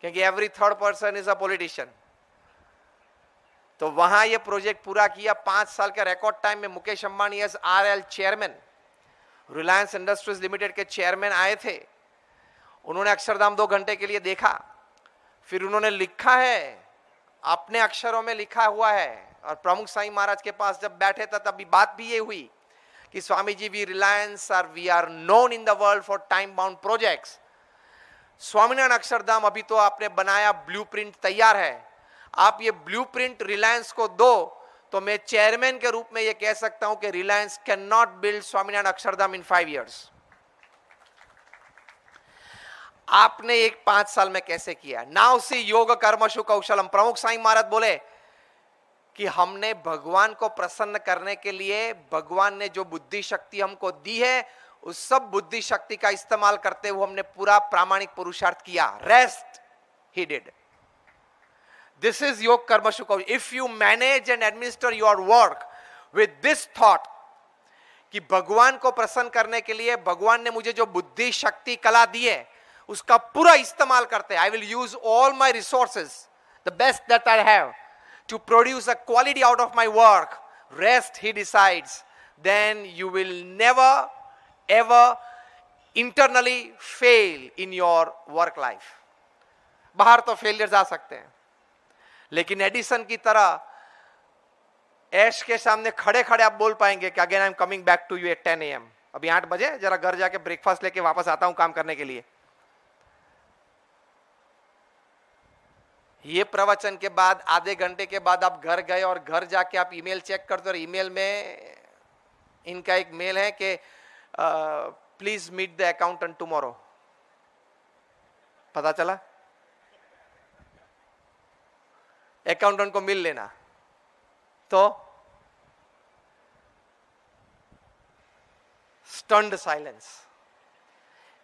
क्योंकि every third person is a politician. तो वहां ये प्रोजेक्ट पूरा किया 5 साल के रिकॉर्ड टाइम में। Mukesh Ambani as RL chairman, Reliance Industries Limited के चेयरमैन आए थे। उन्होंने अक्षरधाम 2 घंटे के लिए देखा, फिर उन्होंने लिखा है, अपने अक्षरों में लिखा हुआ है। और प्रमुख स्वामी महाराज के पास जब बैठे थे तभी बात भी ये हुई कि Swami ji, we Reliance we are known in the world for time bound projects. Swaminarayan Akshardham अभी तो आपने बनाया, ब्लूप्रिंट तैयार है, आप ये ब्लूप्रिंट रिलायंस को दो तो मैं चेयरमैन के रूप में ये कह सकता हूं कि Reliance can not build Swaminarayan Akshardham in 5 years। आपने एक 5 साल में कैसे किया? नाउ सी योग कर्मशु कौशलम। प्रमुख स्वामी महाराज बोले कि हमने भगवान को प्रसन्न करने के लिए भगवान ने जो बुद्धि शक्ति हमको दी है, उस सब बुद्धि शक्ति का इस्तेमाल करते हुए हमने पूरा प्रामाणिक पुरुषार्थ किया। Rest he did. This is योग कर्मशु कौशलम। If you manage and administer your work with this thought कि भगवान को प्रसन्न करने के लिए भगवान ने मुझे जो बुद्धि शक्ति कला दी है उसका पूरा इस्तेमाल करते हैं। I will use all my resources, the best that I have to produce a quality out of my work. Rest he decides, then you will never ever internally fail in your work life. बाहर तो failures आ सकते हैं, लेकिन Edison की तरह ऐश के सामने खड़े खड़े आप बोल पाएंगे कि again I am coming back to you at 10 AM। अभी 8 बजे, जरा घर जाके ब्रेकफास्ट लेके वापस आता हूं काम करने के लिए। ये प्रवचन के बाद आधे घंटे के बाद आप घर गए और घर जाके आप ईमेल चेक करते हो और ईमेल में इनका एक मेल है कि please meet the accountant tomorrow. पता चला अकाउंटेंट को मिल लेना। तो स्टन्ड साइलेंस।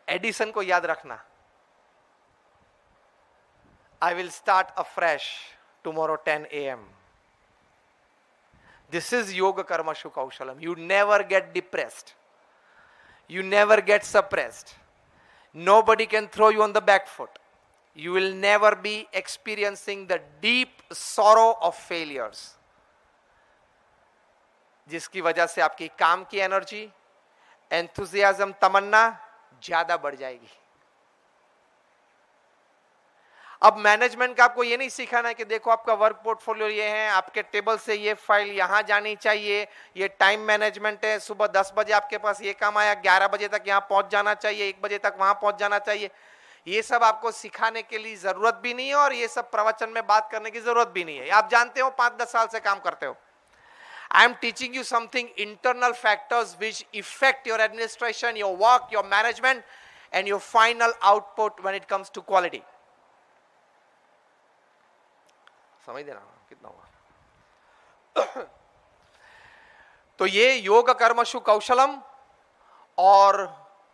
एडिसन को याद रखना, I will start afresh tomorrow 10 AM. This is Yoga Karmashu Kaushalam. You never get depressed. You never get suppressed. Nobody can throw you on the back foot. You will never be experiencing the deep sorrow of failures. जिसकी वजह से आपकी काम की energy, enthusiasm, तमन्ना ज्यादा बढ़ जाएगी। अब मैनेजमेंट का आपको ये नहीं सिखाना है कि देखो आपका वर्क पोर्टफोलियो ये है, आपके टेबल से ये फाइल यहां जानी चाहिए, ये टाइम मैनेजमेंट है, सुबह 10 बजे आपके पास ये काम आया, 11 बजे तक यहां पहुंच जाना चाहिए, 1 बजे तक वहां पहुंच जाना चाहिए। ये सब आपको सिखाने के लिए जरूरत भी नहीं है और ये सब प्रवचन में बात करने की जरूरत भी नहीं है। आप जानते हो 5-10 साल से काम करते हो। I am teaching you something, internal factors which affect your administration, your work, your management and your final output when it comes to quality. समझ देना कितना हुआ। तो ये योग कर्मशु कौशलम और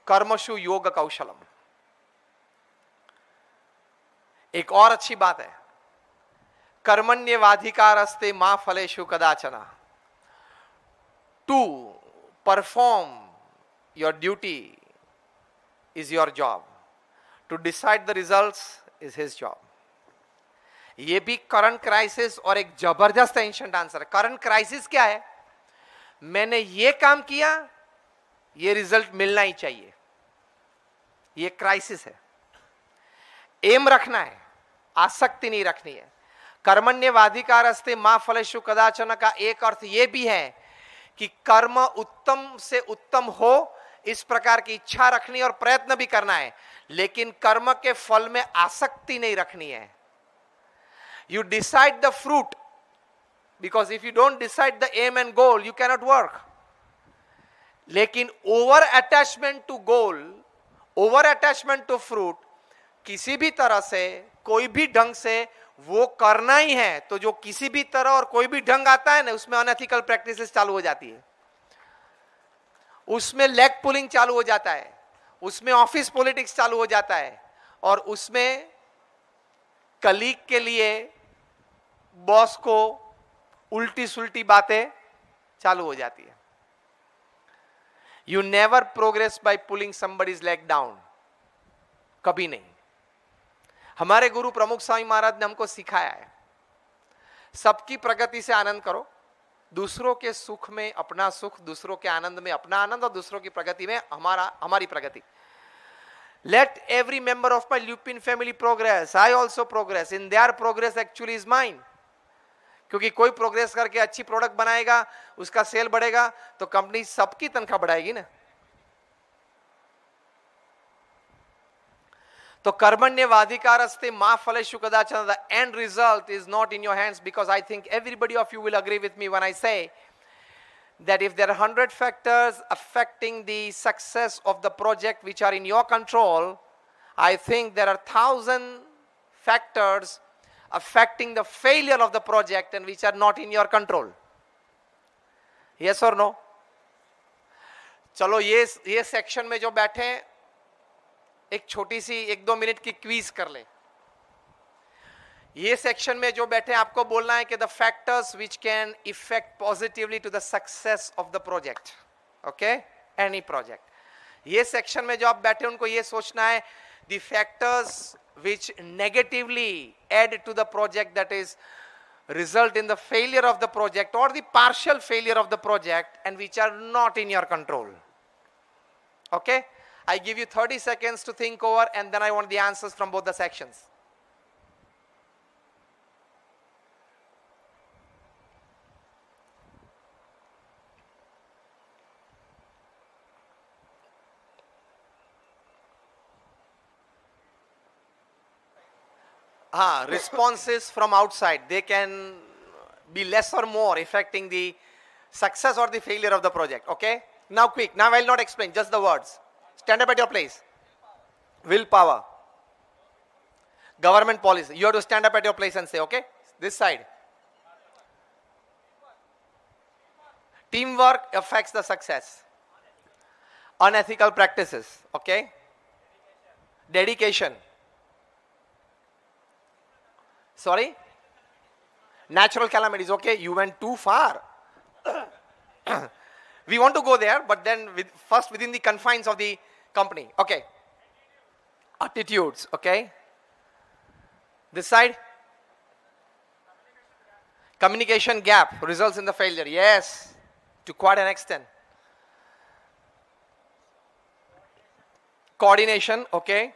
कर्मशु योग कौशलम। एक और अच्छी बात है, कर्मण्येवाधिकारस्ते मा फलेषु कदाचन। To perform your duty is your job, to decide the results is his job. ये भी करंट क्राइसिस और एक जबरदस्त एंशिएंट आंसर है। करंट क्राइसिस क्या है? मैंने ये काम किया, ये रिजल्ट मिलना ही चाहिए, ये क्राइसिस है। एम रखना है, आसक्ति नहीं रखनी है। कर्मण्येवाधिकारस्ते मा फलेषु कदाचन का एक अर्थ यह भी है कि कर्म उत्तम से उत्तम हो इस प्रकार की इच्छा रखनी और प्रयत्न भी करना है, लेकिन कर्म के फल में आसक्ति नहीं रखनी है। You decide the fruit, because if you don't decide the aim and goal you cannot work. लेकिन over attachment to goal, over attachment to fruit, किसी भी तरह से कोई भी ढंग से वो करना ही है, तो जो किसी भी तरह और कोई भी ढंग आता है ना, उसमें अनएथिकल प्रैक्टिसेस चालू हो जाती है, उसमें लेग पुलिंग चालू हो जाता है, उसमें ऑफिस पॉलिटिक्स चालू हो जाता है, और उसमें कलीग के लिए बॉस को उल्टी सुल्टी बातें चालू हो जाती है। You never progress by pulling somebody's leg down, कभी नहीं। हमारे गुरु प्रमुख स्वामी महाराज ने हमको सिखाया है, सबकी प्रगति से आनंद करो, दूसरों के सुख में अपना सुख, दूसरों के आनंद में अपना आनंद, और दूसरों की प्रगति में हमारी प्रगति। Let every member of my Lupin family progress. I also progress. In their progress actually is mine. क्योंकि कोई प्रोग्रेस करके अच्छी प्रोडक्ट बनाएगा, उसका सेल बढ़ेगा, तो कंपनी सबकी तनख्वाह बढ़ाएगी ना। तो कर्मण्येवाधिकारस्ते मा फलेषु कदाचन, the end result is not in your hands, because I think everybody of you will agree with me when I say that if there are 100 factors affecting the success of the project which are in your control, I think there are 1,000 factors affecting the failure of the project and which are not in your control. Yes or no? चलो ये section में जो बैठे हैं, एक छोटी सी 1-2 minute की quiz कर ले। ये सेक्शन में जो बैठे आपको बोलना है कि the factors which can affect positively to the success of the project, okay, any project. ये सेक्शन में जो आप बैठे उनको ये सोचना है the factors which negatively add to the project, that is result in the failure of the project or the partial failure of the project, and which are not in your control. Okay, I give you 30 seconds to think over, and then I want the answers from both the sections. Responses from outside, they can be less or more affecting the success or the failure of the project. Okay, now quick, now I will not explain, just the words. Stand up at your place. Willpower. Government policy. You have to stand up at your place and say, okay, this side. Teamwork affects the success. Unethical practices. Okay. Dedication. Sorry? Natural calamities. Okay, you went too far. We want to go there, but then first within the confines of the company. Okay. Attitudes. Okay. This side? Communication gap results in the failure. Yes, to quite an extent. Coordination. Okay.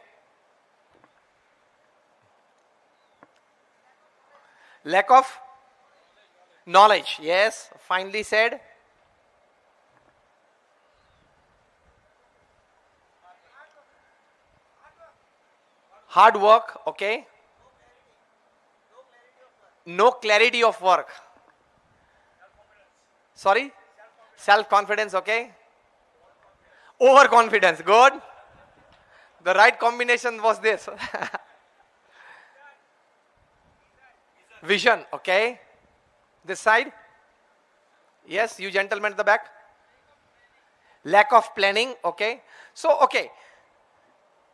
Lack of knowledge. Yes, finely said. Hard work. Okay. No clarity of work. Sorry? Self-confidence. Okay. Overconfidence. Good. The right combination was this. Vision. Okay. This side. Yes, you gentlemen at the back. Lack of planning. Okay. So, okay.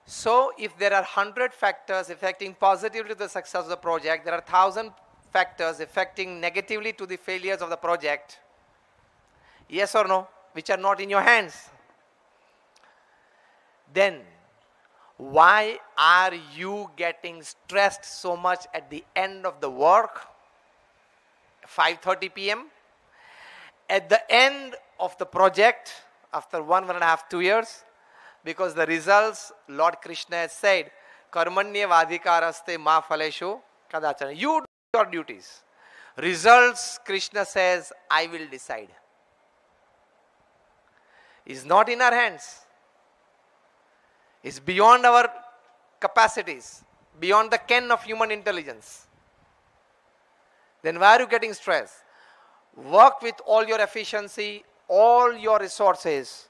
So, if there are 100 factors affecting positively to the success of the project, there are 1,000 factors affecting negatively to the failures of the project. Yes or no? Which are not in your hands. Then, why are you getting stressed so much at the end of the work? 5:30 p.m. At the end of the project, after 1.5, 2 years, because the results, Lord Krishna has said, कर्मण्येवाधिकारस्ते मा फलेषु कदाचन. You do your duties. Results, Krishna says, I will decide. Is not in our hands. Is beyond our capacities, beyond the ken of human intelligence. Then why are you getting stressed? Work with all your efficiency, all your resources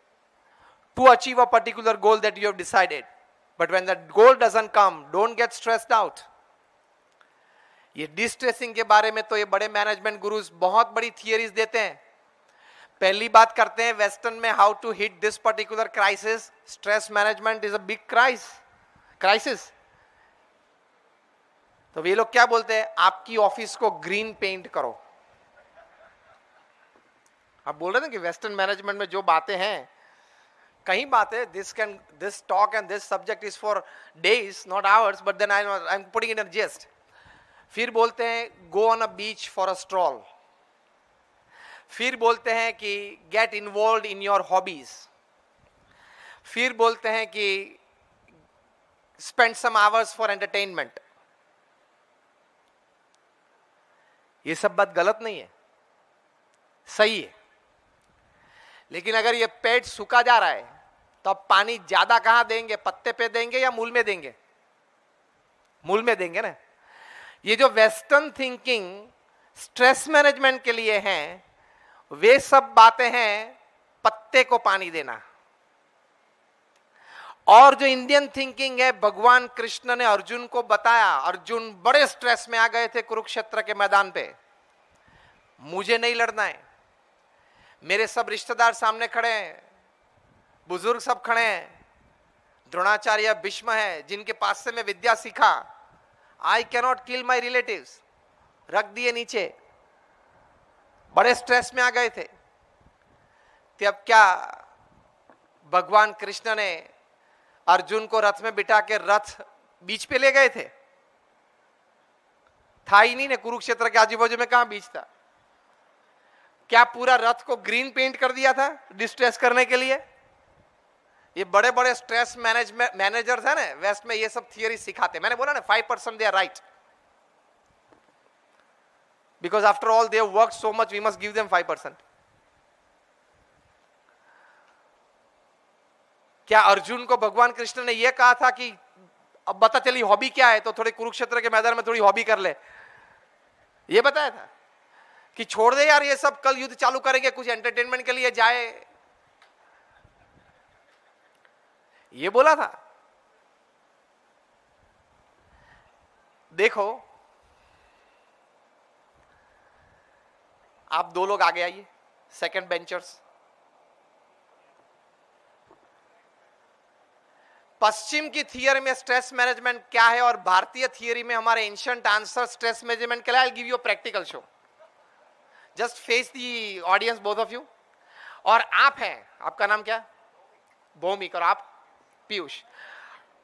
to achieve a particular goal that you have decided. But when that goal doesn't come, don't get stressed out. ये distressing के बारे में तो ये बड़े management gurus बहुत बड़ी theories देते हैं. पहली बात करते हैं वेस्टर्न में, how to hit this particular crisis. Stress management is a big crisis. तो ये लोग क्या बोलते हैं, आपकी ऑफिस को ग्रीन पेंट करो. आप बोल रहे थे कि वेस्टर्न मैनेजमेंट में जो बातें हैं, कहीं बातें, this talk and this subject is for days not hours, but then I am putting in a gist. फिर बोलते हैं go on a beach for a stroll. फिर बोलते हैं कि get involve in your hobbies. फिर बोलते हैं कि spend some hours for entertainment. ये सब बात गलत नहीं है, सही है. लेकिन अगर ये पेड़ सूखा जा रहा है तो अब पानी ज्यादा कहां देंगे, पत्ते पे देंगे या मूल में देंगे? मूल में देंगे ना. ये जो वेस्टर्न थिंकिंग स्ट्रेस मैनेजमेंट के लिए हैं, वे सब बातें हैं पत्ते को पानी देना. और जो इंडियन थिंकिंग है, भगवान कृष्ण ने अर्जुन को बताया. अर्जुन बड़े स्ट्रेस में आ गए थे कुरुक्षेत्र के मैदान पे. मुझे नहीं लड़ना है, मेरे सब रिश्तेदार सामने खड़े हैं, बुजुर्ग सब खड़े हैं, द्रोणाचार्य, भीष्म है, जिनके पास से मैं विद्या सीखा. I cannot kill my relatives. रख दिए नीचे. बड़े स्ट्रेस में आ गए थे. तब क्या भगवान कृष्ण ने अर्जुन को रथ में बिठा के रथ बीच पे ले गए थे? था ही नहीं ना, कुरुक्षेत्र के आजू बाजू में कहां बीच था? क्या पूरा रथ को ग्रीन पेंट कर दिया था डिस्ट्रेस करने के लिए? ये बड़े बड़े स्ट्रेस मैनेजर्स है ना वेस्ट में, ये सब थियरी सिखाते. मैंने बोला ना 5% they are right, because after all they work so much, we must give them 5%. क्या अर्जुन को भगवान कृष्ण ने यह कहा था कि अब बता चली हॉबी क्या है, तो थोड़े कुरुक्षेत्र के मैदान में थोड़ी हॉबी कर ले? ये बताया था कि छोड़ दे यार ये सब, कल युद्ध चालू करेंगे, कुछ एंटरटेनमेंट के लिए जाए? ये बोला था? देखो, आप दो लोग आगे आइए, सेकंड बेंचर्स. पश्चिम की थियरी में स्ट्रेस मैनेजमेंट क्या है और भारतीय थियरी में हमारे एंशिएंट आंसर स्ट्रेस मैनेजमेंट के लिए. I will give you a practical show. Just face the audience, both of you. और आप हैं, आपका नाम क्या? भौमिक. और आप? पीयूष.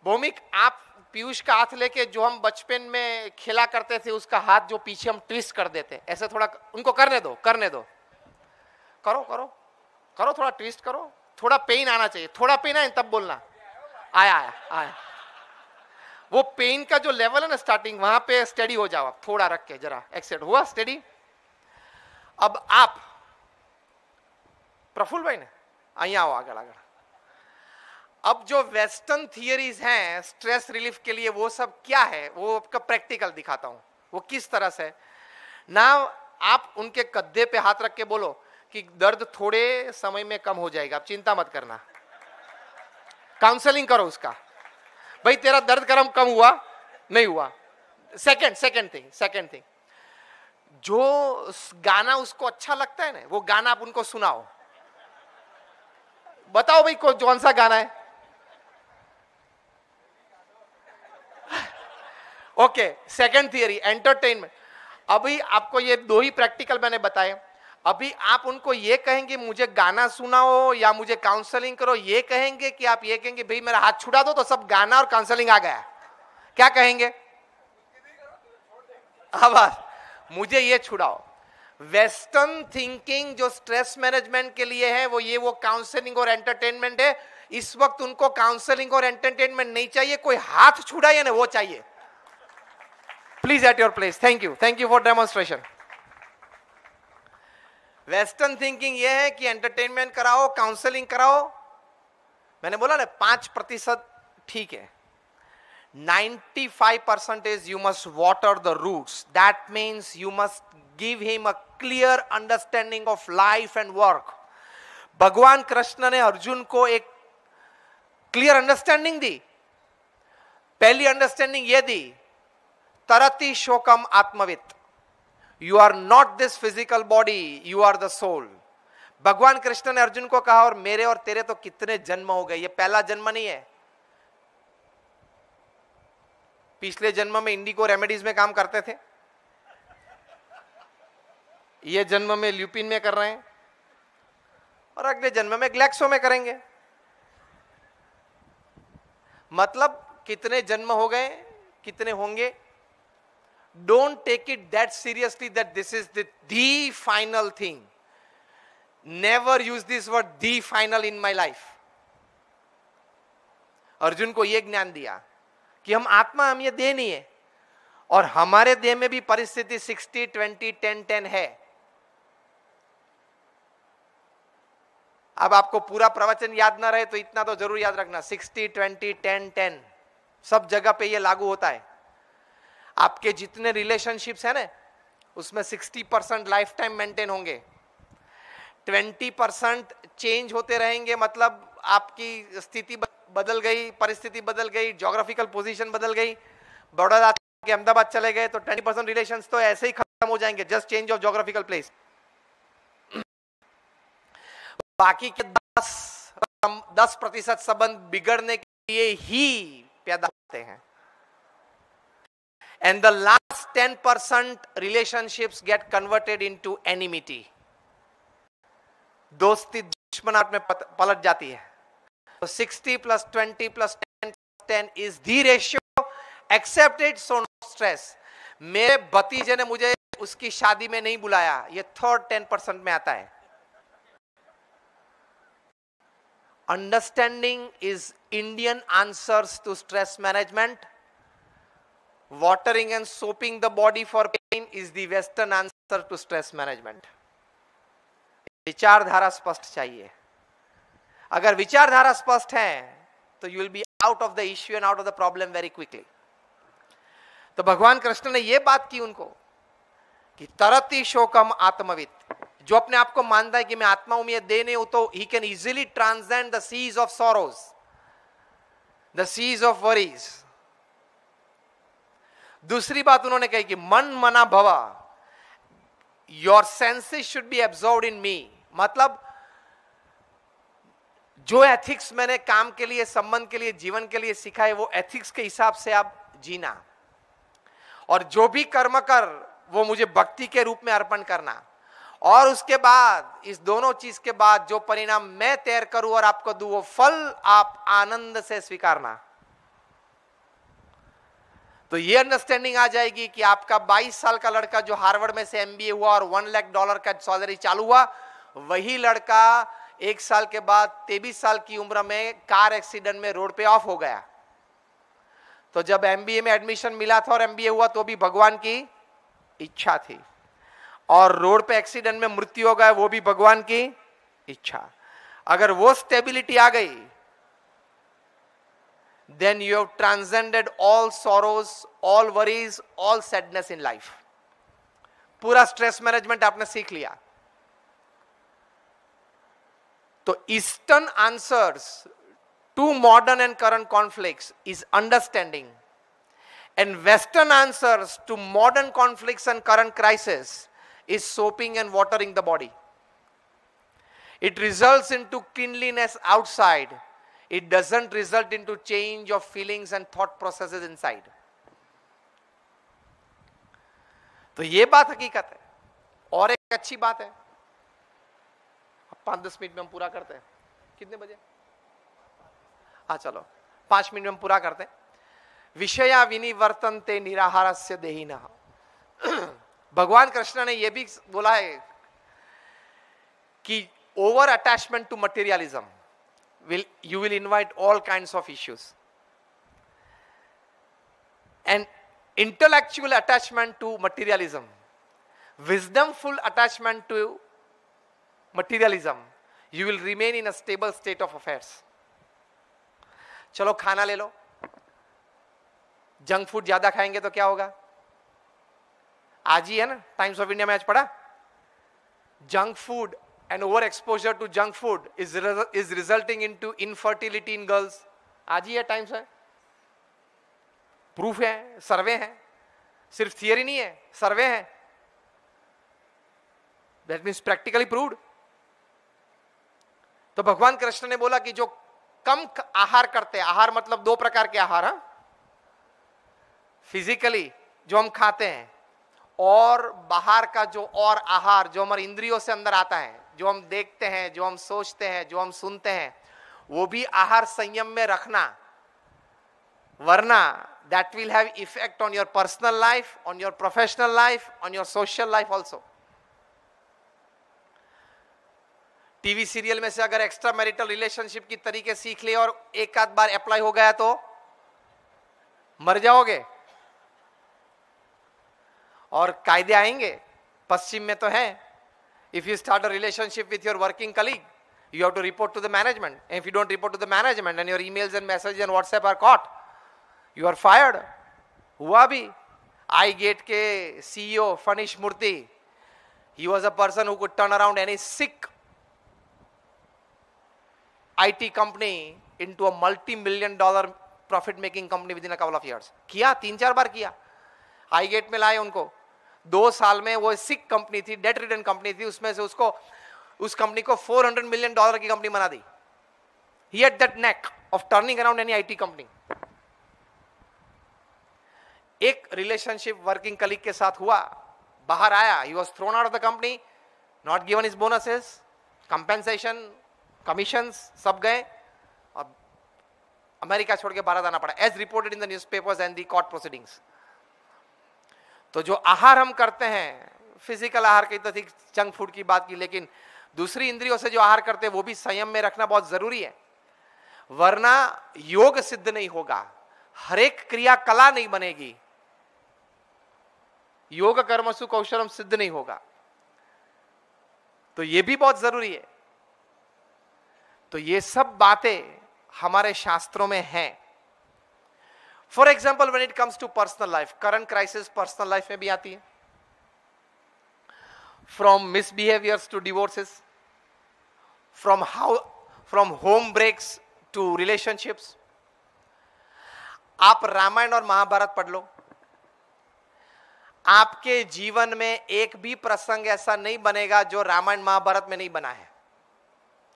भौमिक, आप पीयूष का हाथ लेके जो हम बचपन में खेला करते थे, उसका हाथ जो पीछे हम ट्विस्ट कर देते, ऐसे थोड़ा उनको करने दो. करो करो करो, थोड़ा ट्विस्ट करो. थोड़ा पेन आना चाहिए, थोड़ा पेन आए तब बोलना. आया. वो पेन का जो लेवल है ना स्टार्टिंग, वहां पे स्टेडी हो जाओ. आप थोड़ा रख के जरा एक्सेट हुआ, स्टेडी. अब आप प्रफुल्ल भाई ने आइए, आओ आगे. अब जो वेस्टर्न थियरीज हैं स्ट्रेस रिलीफ के लिए, वो सब क्या है, वो आपका प्रैक्टिकल दिखाता हूं. वो किस तरह से ना, आप उनके कद्दे पे हाथ रख के बोलो कि दर्द थोड़े समय में कम हो जाएगा, आप चिंता मत करना. काउंसलिंग करो उसका. भाई तेरा दर्द कम हुआ? नहीं हुआ. सेकंड थिंग, जो गाना उसको अच्छा लगता है ना, वो गाना आप उनको सुनाओ. बताओ भाई कौन सा गाना है? ओके. Second theory, entertainment. अभी आपको ये दो ही प्रैक्टिकल मैंने बताए. अभी आप उनको ये कहेंगे मुझे गाना सुनाओ या मुझे काउंसलिंग करो, ये कहेंगे कि आप ये कहेंगे भाई मेरा हाथ छुड़ा दो तो सब गाना और काउंसलिंग आ गया? क्या कहेंगे? अब मुझे ये छुड़ाओ. वेस्टर्न थिंकिंग जो स्ट्रेस मैनेजमेंट के लिए है, वो काउंसलिंग और एंटरटेनमेंट है. इस वक्त उनको काउंसलिंग और एंटरटेनमेंट नहीं चाहिए, कोई हाथ छुड़ाए ना, वो चाहिए. Please at your place. Thank you for demonstration. Western thinking ये है कि एंटरटेनमेंट कराओ, काउंसलिंग कराओ. मैंने बोला ना 5% ठीक है. 95% is you must water the roots. That means you must give him a clear understanding of life and work. भगवान कृष्ण ने अर्जुन को एक क्लियर अंडरस्टैंडिंग दी. पहली अंडरस्टैंडिंग यह दी, तरति शोकम आत्मवित्. You are not this physical body, you are the soul. भगवान कृष्ण ने अर्जुन को कहा, और मेरे और तेरे तो कितने जन्म हो गए, ये पहला जन्म नहीं है. पिछले जन्म में इंडिको रेमेडीज में काम करते थे, ये जन्म में ल्यूपिन में कर रहे हैं, और अगले जन्म में ग्लैक्सो में करेंगे. मतलब कितने जन्म हो गए, कितने होंगे. Don't take it that seriously that this is the final thing. Never use this word the final in my life. Arjun को यह ज्ञान दिया कि हम आत्मा, हम ये देह नहीं है, और हमारे देह में भी परिस्थिति 60-20-10-10 है. अब आपको पूरा प्रवचन याद ना रहे तो इतना तो जरूर याद रखना, 60-20-10-10 सब जगह पे ये लागू होता है. आपके जितने रिलेशनशिप्स है ना, उसमें 60% लाइफ टाइम मेंटेन होंगे, 20% चेंज होते रहेंगे. मतलब आपकी स्थिति बदल गई, परिस्थिति बदल गई, ज्योग्राफिकल पोजीशन बदल गई, बड़ौदा के अहमदाबाद चले गए तो 20% रिलेशंस तो ऐसे ही खत्म हो जाएंगे, just change of geographical place. बाकी के 10% संबंध बिगड़ने के लिए ही पैदा होते हैं. And the last 10% relationships get converted into enmity. दोस्ती दुश्मनाहट में पलट जाती है. So 60 + 20 + 10 is the ratio. Accept it, so no stress. मेरे भतीजे ने मुझे उसकी शादी में नहीं बुलाया, ये थर्ड 10% में आता है. Understanding is Indian answers to stress management. Watering and soaping the body for pain is the Western answer to stress management. विचारधारा स्पष्ट चाहिए. अगर विचारधारा स्पष्ट है तो you will be out of the issue and out of the problem very quickly. तो भगवान कृष्ण ने यह बात की उनको कि तरति शोकम आत्मवित्. जो अपने आप को मानता है कि मैं आत्मा हूं, मैं देह नहीं हूं, तो he can easily transcend the seas of sorrows, the seas of worries. दूसरी बात उन्होंने कही कि मन मना भवा, your senses should be absorbed in me. मतलब जो एथिक्स मैंने काम के लिए, संबंध के लिए, जीवन के लिए सीखा है, वो एथिक्स के हिसाब से आप जीना, और जो भी कर्म कर वो मुझे भक्ति के रूप में अर्पण करना, और उसके बाद इस दोनों चीज के बाद जो परिणाम मैं तैयार करूं और आपको दूं, वो फल आप आनंद से स्वीकारना. तो ये अंडरस्टैंडिंग आ जाएगी कि आपका 22 साल का लड़का जो हार्वर्ड में से एमबीए हुआ और $1 लाख का सैलरी चालू हुआ, वही लड़का 1 साल के बाद 23 साल की उम्र में कार एक्सीडेंट में रोड पे ऑफ हो गया. तो जब एमबीए में एडमिशन मिला था और एमबीए हुआ तो भी भगवान की इच्छा थी, और रोड पे एक्सीडेंट में मृत्यु हो गया, वो भी भगवान की इच्छा. अगर वो स्टेबिलिटी आ गई, then you have transcended all sorrows, all worries, all sadness in life. पूरा स्ट्रेस मैनेजमेंट आपने सीख लिया. तो eastern answers to modern and current conflicts is understanding, and western answers to modern conflicts and current crisis is soaping and watering the body. It results into cleanliness outside. It doesn't result into change of feelings and thought processes inside. तो ये बात हकीकत है. और एक अच्छी बात है, 5-10 मिनट में हम पूरा करते हैं. कितने बजे? हाँ चलो 5 मिनट में हम पूरा करते हैं. विषया विनिवर्तन्ते निराहारस्य देहिनः. भगवान कृष्ण ने यह भी बोला है कि over attachment to materialism, you will invite all kinds of issues. And intellectual attachment to materialism, wisdomful attachment to materialism, you will remain in a stable state of affairs. चलो खाना ले लो, जंक फूड ज्यादा खाएंगे तो क्या होगा? आज ही है ना, टाइम्स ऑफ इंडिया में आज पढ़ा, junk food and overexposure to junk food is resulting into infertility in girls. आज ही है, टाइम्स है, प्रूफ है, सर्वे है, सिर्फ थियरी नहीं है, सर्वे है. That means practically proved. तो भगवान कृष्ण ने बोला कि जो कम आहार करते हैं, आहार मतलब दो प्रकार के आहार, फिजिकली जो हम खाते हैं और बाहर का जो और आहार जो हमारे इंद्रियों से अंदर आता है, जो हम देखते हैं, जो हम सोचते हैं, जो हम सुनते हैं, वो भी आहार संयम में रखना, वरना that will have effect on your personal life, on your professional life, on your social life also. TV serial में से अगर एक्स्ट्रा मैरिटल रिलेशनशिप की तरीके सीख लिए और एक आध बार अप्लाई हो गया तो मर जाओगे. और कायदे आएंगे, पश्चिम में तो है, if you start a relationship with your working colleague, you have to report to the management. And if you don't report to the management and your emails and messages and WhatsApp are caught, you are fired. हुआ भी. iGate के CEO Fanish Murthy, he was a person who could turn around any sick IT company into a multi-million-dollar profit-making company within a couple of years. किया, 3-4 बार किया. iGate में लाए उनको. 2 साल में वो सिक कंपनी थी, डेट रिटर्न कंपनी थी, उसमें से उसको उस कंपनी को $400 million की कंपनी बना दी. He had that knack of turning around any IT company. एक रिलेशनशिप वर्किंग कलीग के साथ हुआ, बाहर आया, he was thrown out of the company, not given his bonuses, compensation, commissions, सब गए और अमेरिका छोड़ के भारत आना पड़ा, as reported in the newspapers and the court proceedings. तो जो आहार हम करते हैं, फिजिकल आहार की तो थी, जंक फूड की बात की, लेकिन दूसरी इंद्रियों से जो आहार करते हैं वो भी संयम में रखना बहुत जरूरी है, वरना योग सिद्ध नहीं होगा, हर एक क्रिया कला नहीं बनेगी, योग कर्मसु कौशलम सिद्ध नहीं होगा. तो ये भी बहुत जरूरी है. तो ये सब बातें हमारे शास्त्रों में हैं. For example when it comes to personal life, current crisis personal life में भी आती है, from misbehaviours to divorces, from home breaks to relationships. आप रामायण और महाभारत पढ़ लो, आपके जीवन में एक भी प्रसंग ऐसा नहीं बनेगा जो रामायण महाभारत में नहीं बना है.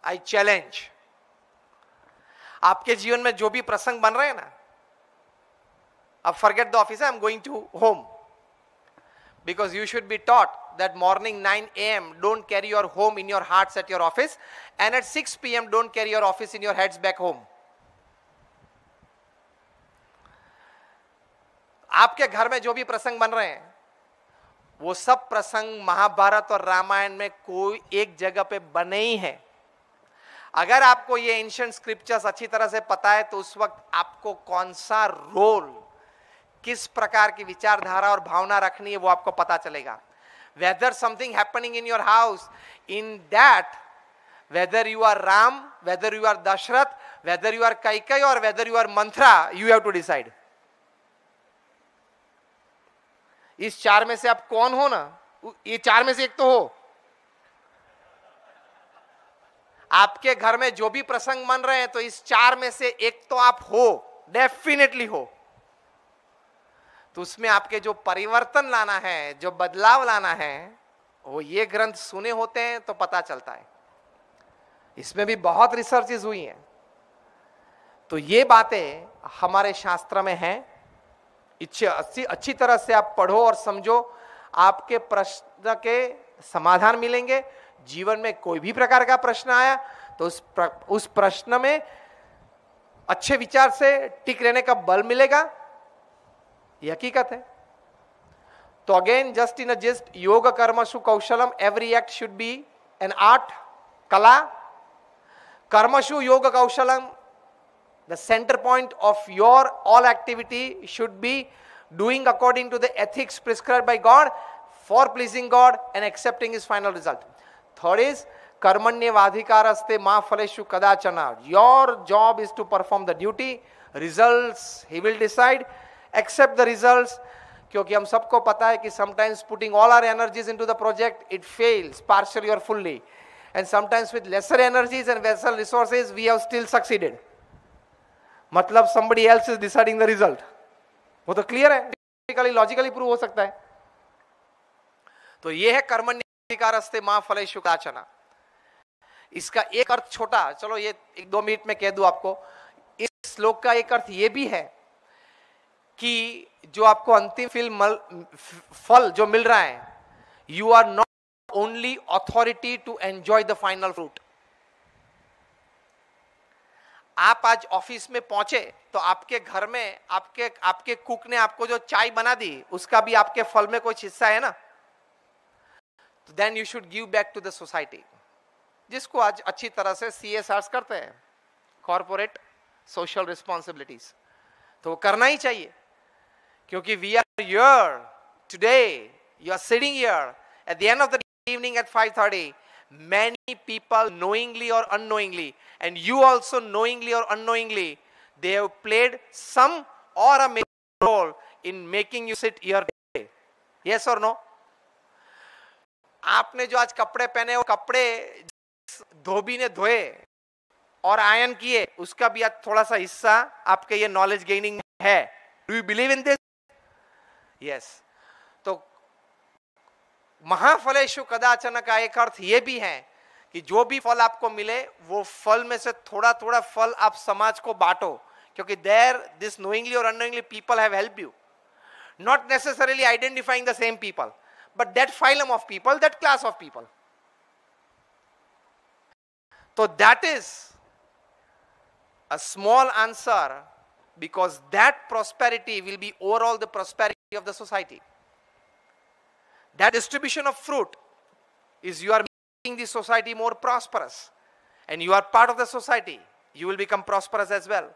I challenge. आपके जीवन में जो भी प्रसंग बन रहे हैं ना, अब forget the office, I am going to home, because you should be taught that morning 9 a.m. don't carry your home in your hearts at your office, and at 6 p.m. don't carry your office in your heads back home. आपके घर में जो भी प्रसंग बन रहे हैं वो सब प्रसंग महाभारत और रामायण में कोई एक जगह पे बने ही हैं. अगर आपको ये एंशिएंट स्क्रिप्चर्स अच्छी तरह से पता है तो उस वक्त आपको कौन सा रोल, किस प्रकार की विचारधारा और भावना रखनी है वो आपको पता चलेगा. Whether something happening in your house, in that, whether you are Ram, whether you are Dashrath, whether you are Kaikai or whether you are Manthra, you have to decide. इस 4 में से आप कौन हो ना, ये 4 में से एक तो हो. आपके घर में जो भी प्रसंग बन रहे हैं तो इस 4 में से एक तो आप हो, डेफिनेटली हो. तो उसमें आपके जो परिवर्तन लाना है, जो बदलाव लाना है, वो ये ग्रंथ सुने होते हैं तो पता चलता है. इसमें भी बहुत रिसर्चेस हुई हैं. तो ये बातें हमारे शास्त्र में हैं. अच्छी तरह से आप पढ़ो और समझो, आपके प्रश्न के समाधान मिलेंगे. जीवन में कोई भी प्रकार का प्रश्न आया तो उस प्रश्न में अच्छे विचार से टिक रहने का बल मिलेगा. ये हकीकत है. तो again, just in a gist, योग कर्मसु कौशलम, every act should be an art, कला. Karmashu yoga kaushalam, the center point of your all activity should be doing according to the ethics prescribed by God, for pleasing God and accepting his final result. Third is karmanyavadhikaraste ma phaleshu kadachana. Your job is to perform the duty. Results he will decide. Accept the results. क्योंकि हम सबको पता है कि sometimes putting all our energies into the project, it fails partially or fully. And sometimes with lesser energies and lesser resources, we have still succeeded. मतलब somebody else is deciding the result. वो तो clear है, logically prove हो सकता है. तो ये है कर्मण्येवाधिकारस्ते मा फलेषु कदाचन. इसका एक अर्थ छोटा, चलो ये 1-2 मिनट में कह दूं आपको. इस श्लोक का एक अर्थ ये भी है कि जो आपको अंतिम फल जो मिल रहा है, you are not only authority to enjoy the final fruit. आप आज ऑफिस में पहुंचे तो आपके घर में आपके कुक ने आपको जो चाय बना दी, उसका भी आपके फल में कुछ हिस्सा है ना. तो then you should give back to the society, जिसको आज अच्छी तरह से CSRs करते हैं, कॉर्पोरेट सोशल रिस्पॉन्सिबिलिटीज. तो वो करना ही चाहिए, क्योंकि we are here today, you are sitting here at the end of the evening at 5:30. Many people knowingly or unknowingly, and you also knowingly or unknowingly, they have played some or a major role in making you sit here today. Yes or no? आपने जो आज कपड़े पहने, वो कपड़े धोबी ने धोए और आयन किए, उसका भी आज थोड़ा सा हिस्सा आपके ये नॉलेज गेनिंग है. Do you believe in this? Yes. तो महाफलेषु कदाचन का एक अर्थ यह भी है कि जो भी फल आपको मिले, वो फल में से थोड़ा थोड़ा फल आप समाज को बांटो, क्योंकि देयर दिस नोइंगली और unknowingly people have help you, not necessarily identifying the same people, but that phylum of people, that class of people. तो that is a small answer, because that prosperity will be overall the prosperity of the society. That distribution of fruit is you are making the society more prosperous, and you are part of the society. You will become prosperous as well.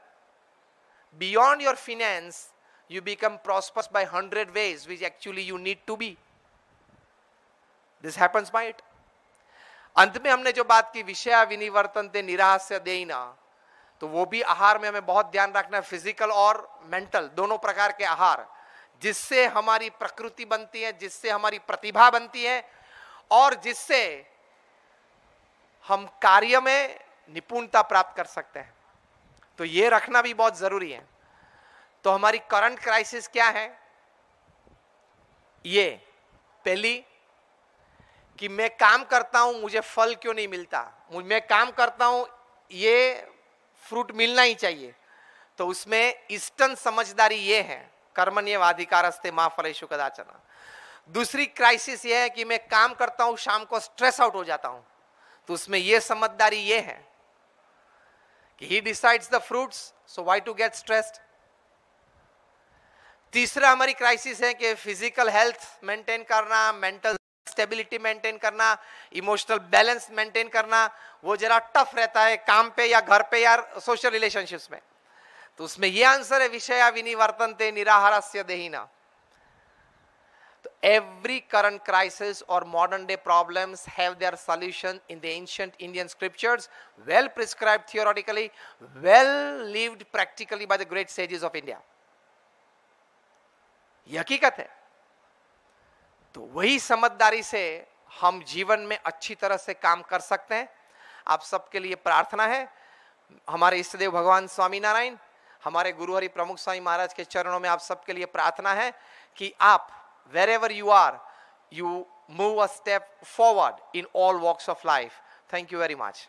Beyond your finance, you become prosperous by 100 ways, which actually you need to be. This happens by it. अंत में हमने जो बात की, विषया विनिवर्तन्ते निराहास्य देहिना, तो वो भी आहार में हमें बहुत ध्यान रखना है. फिजिकल और मेंटल दोनों प्रकार के आहार, जिससे हमारी प्रकृति बनती है, जिससे हमारी प्रतिभा बनती है, और जिससे हम कार्य में निपुणता प्राप्त कर सकते हैं. तो ये रखना भी बहुत जरूरी है. तो हमारी करंट क्राइसिस क्या है? ये पहली कि मैं काम करता हूं, मुझे फल क्यों नहीं मिलता. मैं काम करता हूं, ये फ्रूट मिलना ही चाहिए. तो उसमें ईस्टर्न समझदारी ये है, कर्मण्येवाधिकारस्ते मा फलेषु कदाचन. दूसरी क्राइसिस ये है कि मैं काम करता हूं, शाम को स्ट्रेस आउट हो जाता हूं. तो उसमें यह समझदारी ये है कि he decides the fruits, so why to get stressed. तीसरा हमारी क्राइसिस है कि फिजिकल हेल्थ मेंटेन करना, मेंटल स्टेबिलिटी मेंटेन करना, इमोशनल बैलेंस मेंटेन करना, वो जरा टफ रहता है काम पे या घर पे या सोशल रिलेशनशिप्स में. तो उसमें यह आंसर है, विषया विनिवर्तन्ते निराहारस्य देहिना. तो एवरी करंट क्राइसिस और modern day problems have their solution in the ancient Indian scriptures, well prescribed theoretically, well lived practically by the great sages of India. यह हकीकत है. तो वही समझदारी से हम जीवन में अच्छी तरह से काम कर सकते हैं. आप सबके लिए प्रार्थना है. हमारे इष्टदेव भगवान स्वामीनारायण, हमारे गुरु हरि प्रमुख स्वामी महाराज के चरणों में आप सबके लिए प्रार्थना है कि आप wherever you are, you move a step forward in all walks of life. Thank you very much.